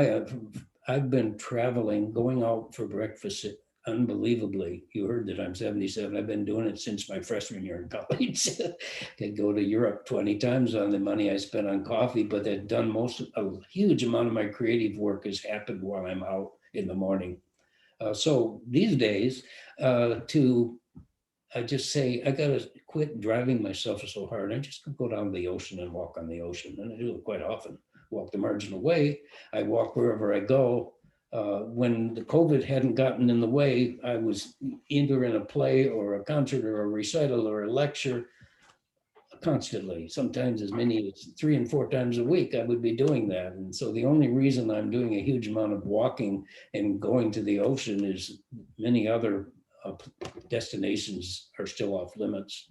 I've been traveling, going out for breakfast unbelievably. You heard that I'm 77. I've been doing it since my freshman year in college. Could go to Europe 20 times on the money I spent on coffee, but I've done a huge amount of my creative work has happened while I'm out in the morning. So these days, I just say, I got to quit driving myself so hard. I just go down to the ocean and walk on the ocean. And I do it quite often. Walk the marginal way. I walk wherever I go. When the COVID hadn't gotten in the way, I was either in a play or a concert or a recital or a lecture constantly, sometimes as many as 3 and 4 times a week, I would be doing that. And so the only reason I'm doing a huge amount of walking and going to the ocean is many other destinations are still off limits.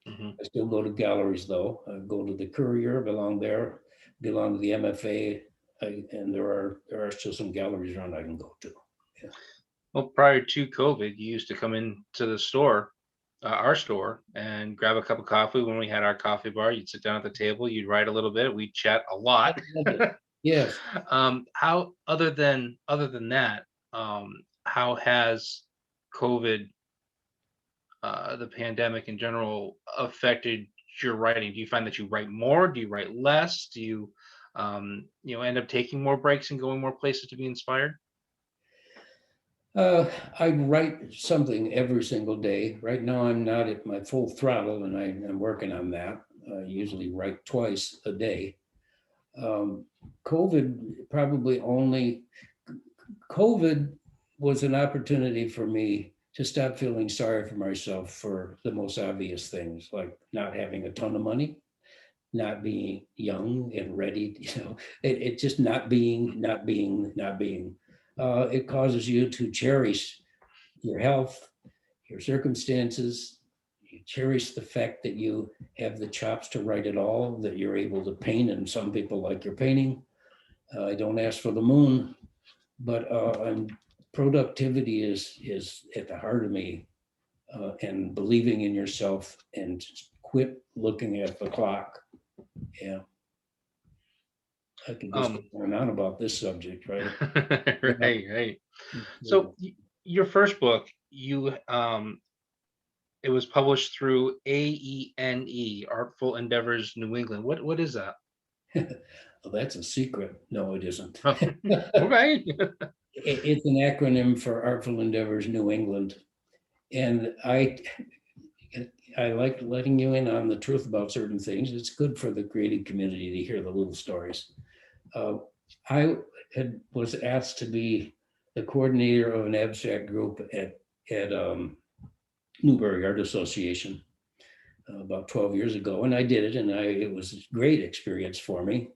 Hmm. I still go to galleries though. I go to the Courier, belong to the MFA, and there are still some galleries around I can go to. Yeah. Well, prior to COVID, you used to come into the store, our store, and grab a cup of coffee when we had our coffee bar. You'd sit down at the table, you'd write a little bit, we'd chat a lot. Yes. How other than that, how has COVID, the pandemic in general, affected your writing? Do you find that you write more? Do you write less? Do you, end up taking more breaks and going more places to be inspired? I write something every single day. Right now, I'm not at my full throttle, and I'm working on that. I usually write twice a day. Um, COVID probably only COVID was an opportunity for me to stop feeling sorry for myself for the most obvious things, like not having a ton of money, not being young and ready, it just not being. It causes you to cherish your health, your circumstances. You cherish the fact that you have the chops to write it all, that you're able to paint, and some people like your painting. I don't ask for the moon, but productivity is at the heart of me, and believing in yourself and quit looking at the clock. Yeah, I could just go Um, on and on about this subject, right? right, right. So your first book, it was published through AENE, Artful Endeavors New England. What is that? Well, that's a secret. No, it isn't. Okay. It's an acronym for Artful Endeavors New England. And I like letting you in on the truth about certain things. It's good for the creative community to hear the little stories. I was asked to be the coordinator of an abstract group at at Newbury Art Association about 12 years ago, and I did it, and it was a great experience for me.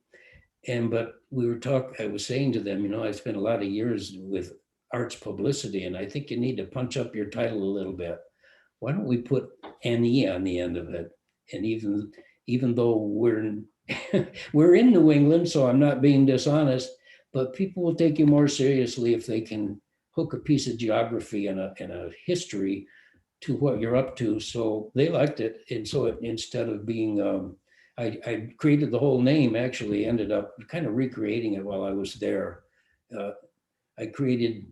But I was saying to them, I spent a lot of years with arts publicity, and I think you need to punch up your title a little bit. Why don't we put NE on the end of it? And even though we're in New England, so I'm not being dishonest, but people will take you more seriously if they can hook a piece of geography and a history to what you're up to. So they liked it. And so instead of being, I created the whole name, actually ended up kind of recreating it while I was there. I created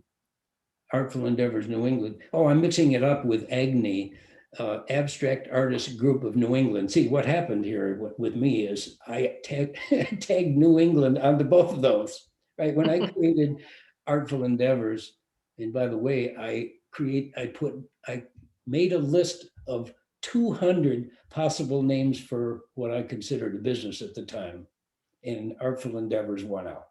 Artful Endeavors New England. Oh, I'm mixing it up with AGNY, Abstract Artist Group of New England. See, what happened here with me is I tagged New England onto both of those, right? When I created Artful Endeavors, and by the way, I made a list of 200 possible names for what I considered a business at the time, and Artful Endeavors won out.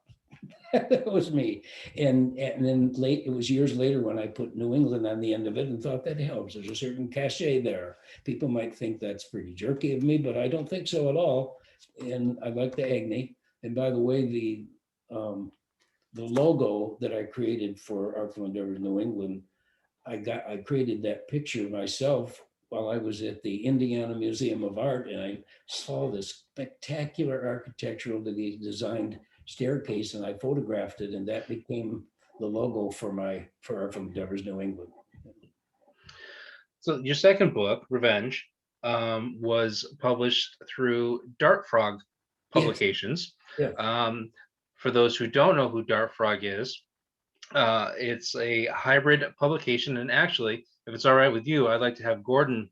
That was me. And then it was years later when I put New England on the end of it and thought that helps. There's a certain cachet there. People might think that's pretty jerky of me, but I don't think so at all. And I like the AGNY. And by the way, the logo that I created for Artful Endeavors New England, I created that picture myself while I was at the Indiana Museum of Art, and I saw this spectacular architecturally designed staircase, and I photographed it, and that became the logo for Artful Endeavors New England. So your second book, Revenge, was published through Dart Frog Publications. Yes. For those who don't know who Dart Frog is, it's a hybrid publication. And actually, if it's all right with you, I'd like to have Gordon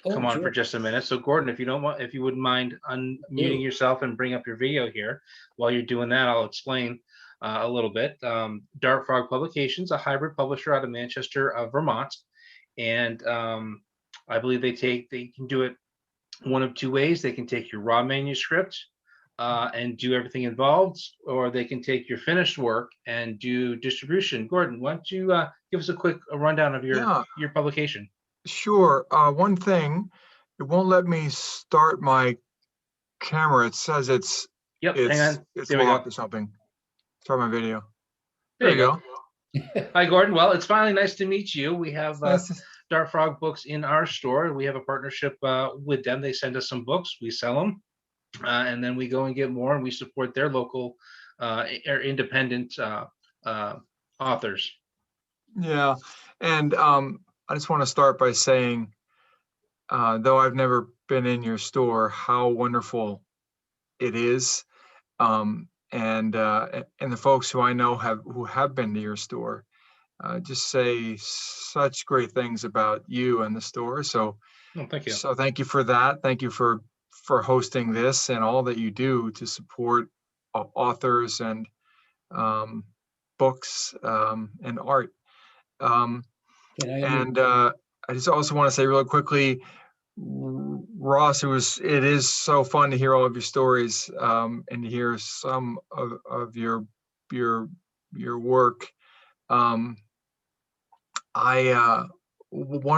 come on for just a minute. So Gordon, if you wouldn't mind unmuting yourself and bring up your video here. While you're doing that, I'll explain a little bit. Dart Frog Publications, a hybrid publisher out of Manchester, Vermont. And I believe they can do it one of two ways. They can take your raw manuscript and do everything involved, or they can take your finished work and do distribution. Gordon, why don't you give us a quick rundown of your publication? Sure. One thing, it won't let me start my camera. It says it's hang on. It's locked or something. Start my video. There you go. Hi, Gordon. Well, it's finally nice to meet you. We have Dart Frog books in our store. We have a partnership with them. They send us some books. We sell them. And then we go and get more, and we support their local or independent authors. Yeah. And I just want to start by saying, though I've never been in your store, how wonderful it is. And the folks who I know who have been to your store just say such great things about you and the store. So, thank you. So thank you for that. Thank you for hosting this and all that you do to support authors and books and art. I just also want to say really quickly, Ross, it is so fun to hear all of your stories and to hear some of your work. One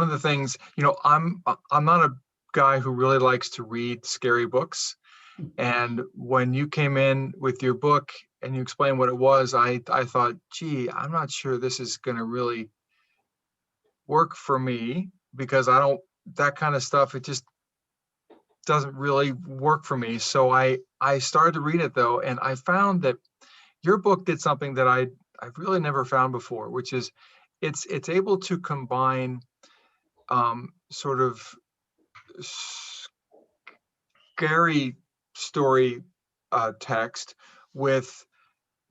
of the things, I'm not a guy who really likes to read scary books, and when you came in with your book and you explained what it was, I thought, gee, I'm not sure this is going to really work for me, because that kind of stuff, it just doesn't really work for me. So I started to read it though, and I found that your book did something that I've really never found before, which is it's able to combine sort of scary story text with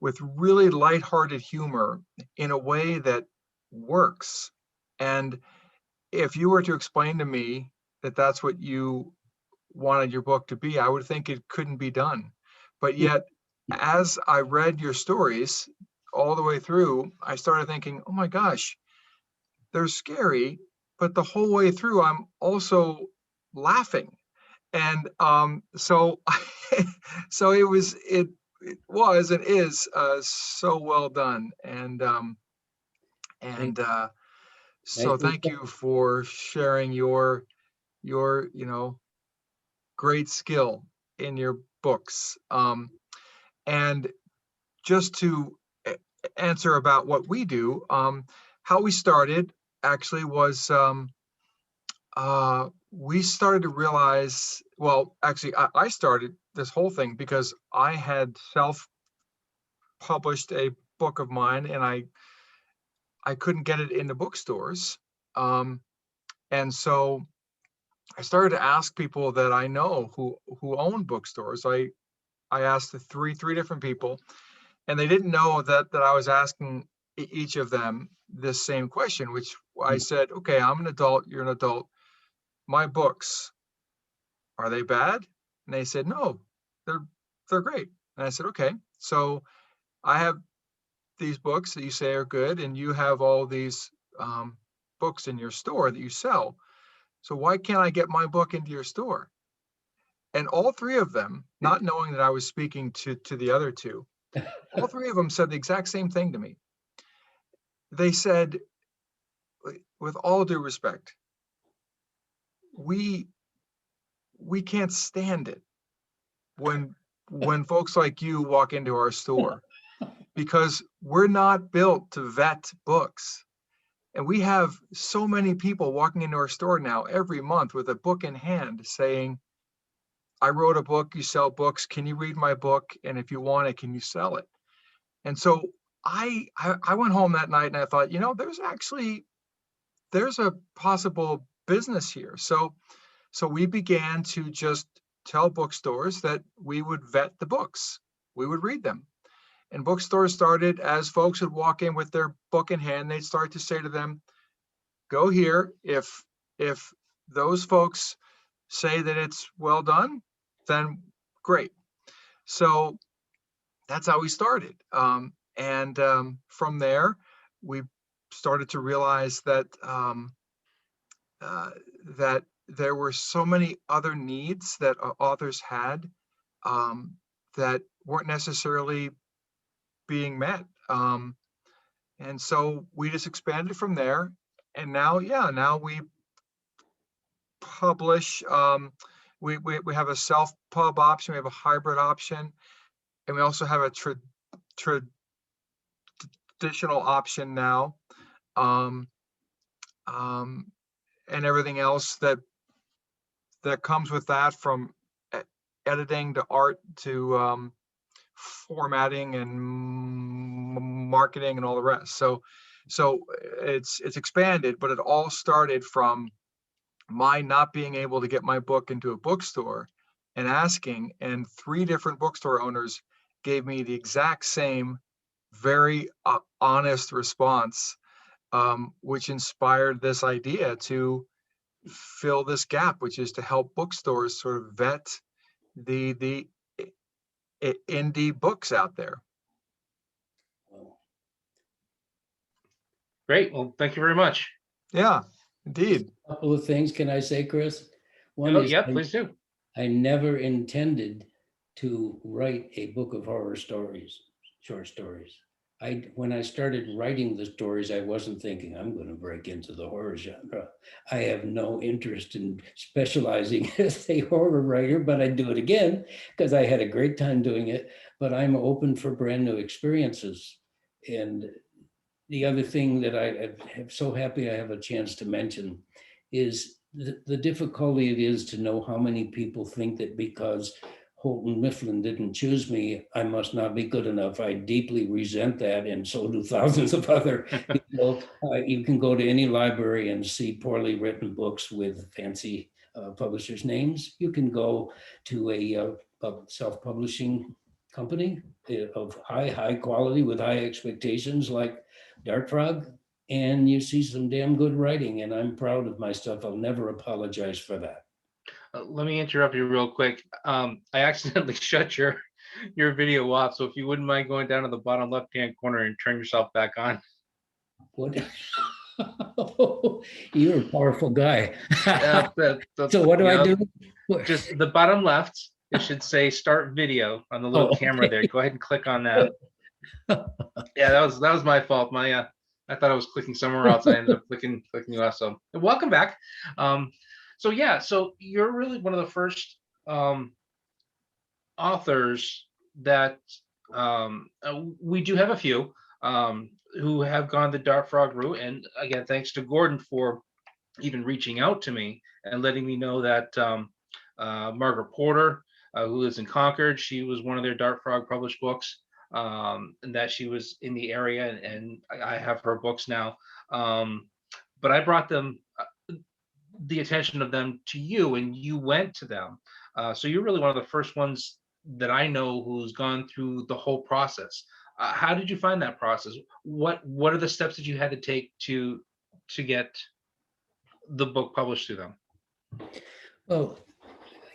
really lighthearted humor in a way that works. And if you were to explain to me that that's what you wanted your book to be, I would think it couldn't be done. But yet, as I read your stories all the way through, I started thinking, oh my gosh, they're scary, but the whole way through, I'm also laughing. And so it was and is so well done. And So thank you for sharing your great skill in your books. And just to answer about what we do, how we started actually was we started to realize, well, actually, I started this whole thing because I had self-published a book of mine, and I couldn't get it into bookstores. And so I started to ask people that I know who own bookstores. I asked the three different people, and they didn't know that I was asking each of them this same question, which I said, okay, I'm an adult, you're an adult. My books, are they bad? And they said, no, they're great. And I said, okay, so I have these books that you say are good, and you have all these books in your store that you sell. So why can't I get my book into your store? And all three of them, not knowing that I was speaking to the other two, all three of them said the exact same thing to me. They said, with all due respect, we can't stand it when folks like you walk into our store, because we're not built to vet books. And we have so many people walking into our store now every month with a book in hand saying, I wrote a book, you sell books, can you read my book? And if you want it, can you sell it? And so I went home that night and I thought, there's a possible business here. So we began to just tell bookstores that we would vet the books, we would read them. And bookstores started, as folks would walk in with their book in hand, they'd start to say to them, go here. If those folks say that it's well done, then great. So that's how we started. And from there, we started to realize that that there were so many other needs that authors had that weren't necessarily being met. And so we just expanded from there. And now, now we publish, we have a self-pub option, we have a hybrid option, and we also have a traditional option now. And everything else that comes with that, from editing to art to formatting and marketing and all the rest. So it's expanded, but it all started from my not being able to get my book into a bookstore and asking, and three different bookstore owners gave me the exact same very honest response, which inspired this idea to fill this gap, which is to help bookstores sort of vet the indie books out there. Great. Well, thank you very much. Yeah, indeed. A couple of things, can I say, Chris? One Oh, is, yeah, please do. I never intended to write a book of horror stories, short stories. When I started writing the stories, I wasn't thinking I'm going to break into the horror genre. I have no interest in specializing as a horror writer, but I'd do it again because I had a great time doing it. But I'm open for brand new experiences. And the other thing that I am so happy I have a chance to mention is the difficulty it is to know how many people think that because Houghton Mifflin didn't choose me, I must not be good enough. I deeply resent that, and so do thousands of other people. You can go to any library and see poorly written books with fancy publishers' names. You can go to a self-publishing company of high quality with high expectations like Dart Frog, and you see some damn good writing, and I'm proud of my stuff. I'll never apologize for that. Let me interrupt you real quick. I accidentally shut your video off, so if you wouldn't mind going down to the bottom left-hand corner and turn yourself back on. What? You're a powerful guy. So what do I do? Just the bottom left, it should say start video on the little camera there. Go ahead and click on that. Yeah, that was my fault. My I thought I was clicking somewhere else. I ended up clicking US. So welcome back. So yeah, so you're really one of the first authors that we do have a few who have gone the Dark Frog route. And again, thanks to Gordon for even reaching out to me and letting me know that Margaret Porter, who lives in Concord, she was one of their Dark Frog published books, and that she was in the area, and I have her books now. But I brought them the attention of them to you, and you went to them. So you're really one of the first ones that I know who's gone through the whole process. How did you find that process? What are the steps that you had to take to get the book published to them? Well,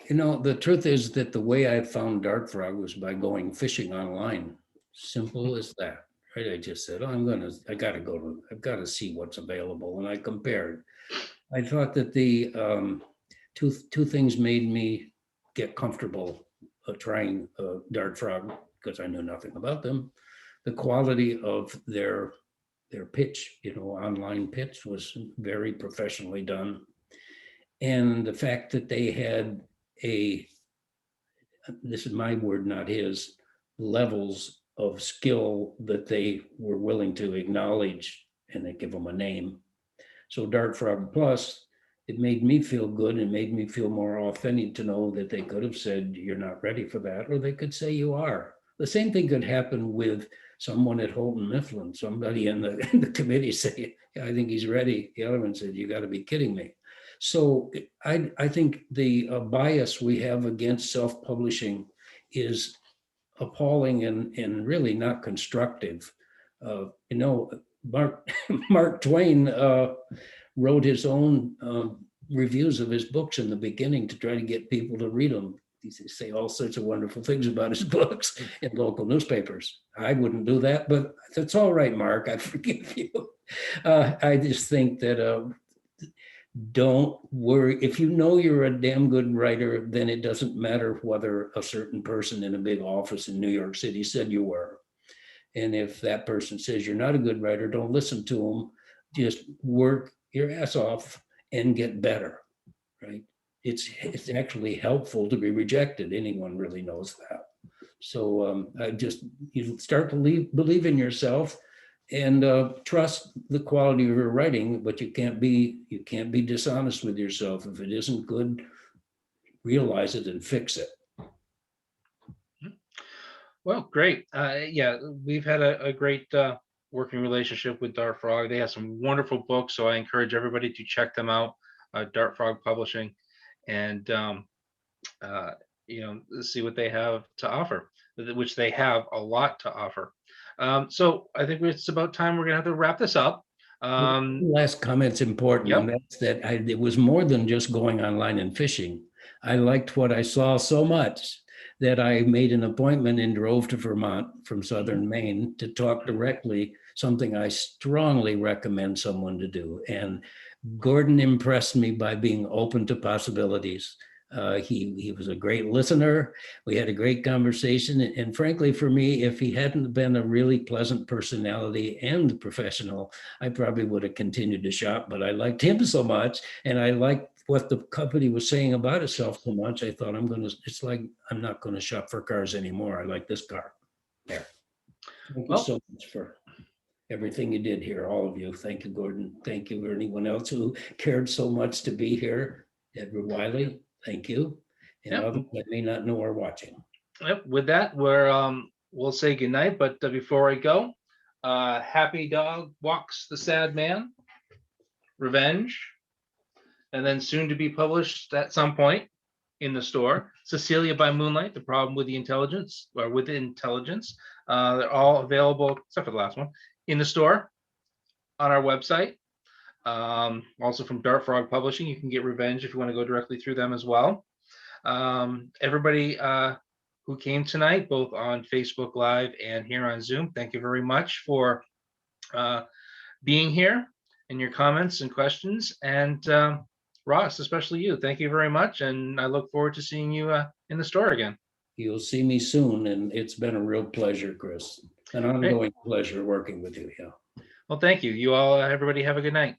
the truth is that the way I found Dark Frog was by going fishing online. Simple as that, right? I just said, I've got to see what's available. And I compared. I thought that the two things made me get comfortable trying Dark Frog, because I knew nothing about them. The quality of their pitch, online pitch, was very professionally done. And the fact that they had this is my word, not his, levels of skill that they were willing to acknowledge, and they give them a name. So Dark Frog Plus, it made me feel good and made me feel more authentic to know that they could have said, you're not ready for that, or they could say you are. The same thing could happen with someone at Houghton Mifflin. Somebody in the committee say, yeah, I think he's ready. The other one said, you got to be kidding me. So I think the bias we have against self-publishing is appalling and really not constructive. Mark Twain wrote his own reviews of his books in the beginning to try to get people to read them. He say all sorts of wonderful things about his books in local newspapers. I wouldn't do that, but that's all right, Mark. I forgive you. I just think that don't worry. If you know you're a damn good writer, then it doesn't matter whether a certain person in a big office in New York City said you were. And if that person says you're not a good writer, don't listen to them. Just work your ass off and get better, right? It's actually helpful to be rejected. Anyone really knows that. So you start to believe in yourself and trust the quality of your writing, but you can't be dishonest with yourself. If it isn't good, realize it and fix it. Well, great. Yeah, we've had a great working relationship with Dark Frog. They have some wonderful books, so I encourage everybody to check them out. Dark Frog Publishing, and see what they have to offer, which they have a lot to offer. So I think it's about time we're gonna have to wrap this up. Last comment's important, Yep. and that's that it was more than just going online and fishing. I liked what I saw so much that I made an appointment and drove to Vermont from southern Maine to talk directly, something I strongly recommend someone to do. And Gordon impressed me by being open to possibilities. He was a great listener. We had a great conversation. And frankly, for me, if he hadn't been a really pleasant personality and professional, I probably would have continued to shop, but I liked him so much. And I liked what the company was saying about itself so much. I thought it's like, I'm not going to shop for cars anymore. I like this car. There. Thank you so much for everything you did here, all of you. Thank you, Gordon. Thank you for anyone else who cared so much to be here. Edward Wiley, thank you. And others that may not know are watching. Yep. With that, we'll say goodnight. But before I go, Happy Dog Walks the Sad Man, Revenge, and then soon to be published at some point in the store, Cecilia by Moonlight, The Problem with the Intelligence, or with Intelligence. They're all available, except for the last one, in the store on our website. Also from Dark Frog Publishing, you can get Revenge if you want to go directly through them as well. Everybody who came tonight, both on Facebook Live and here on Zoom, thank you very much for being here and your comments and questions. And Ross, especially you, thank you very much. And I look forward to seeing you in the store again. You'll see me soon. And it's been a real pleasure, Chris. An ongoing pleasure working with you. Yeah. Well, thank you. You all, everybody have a good night.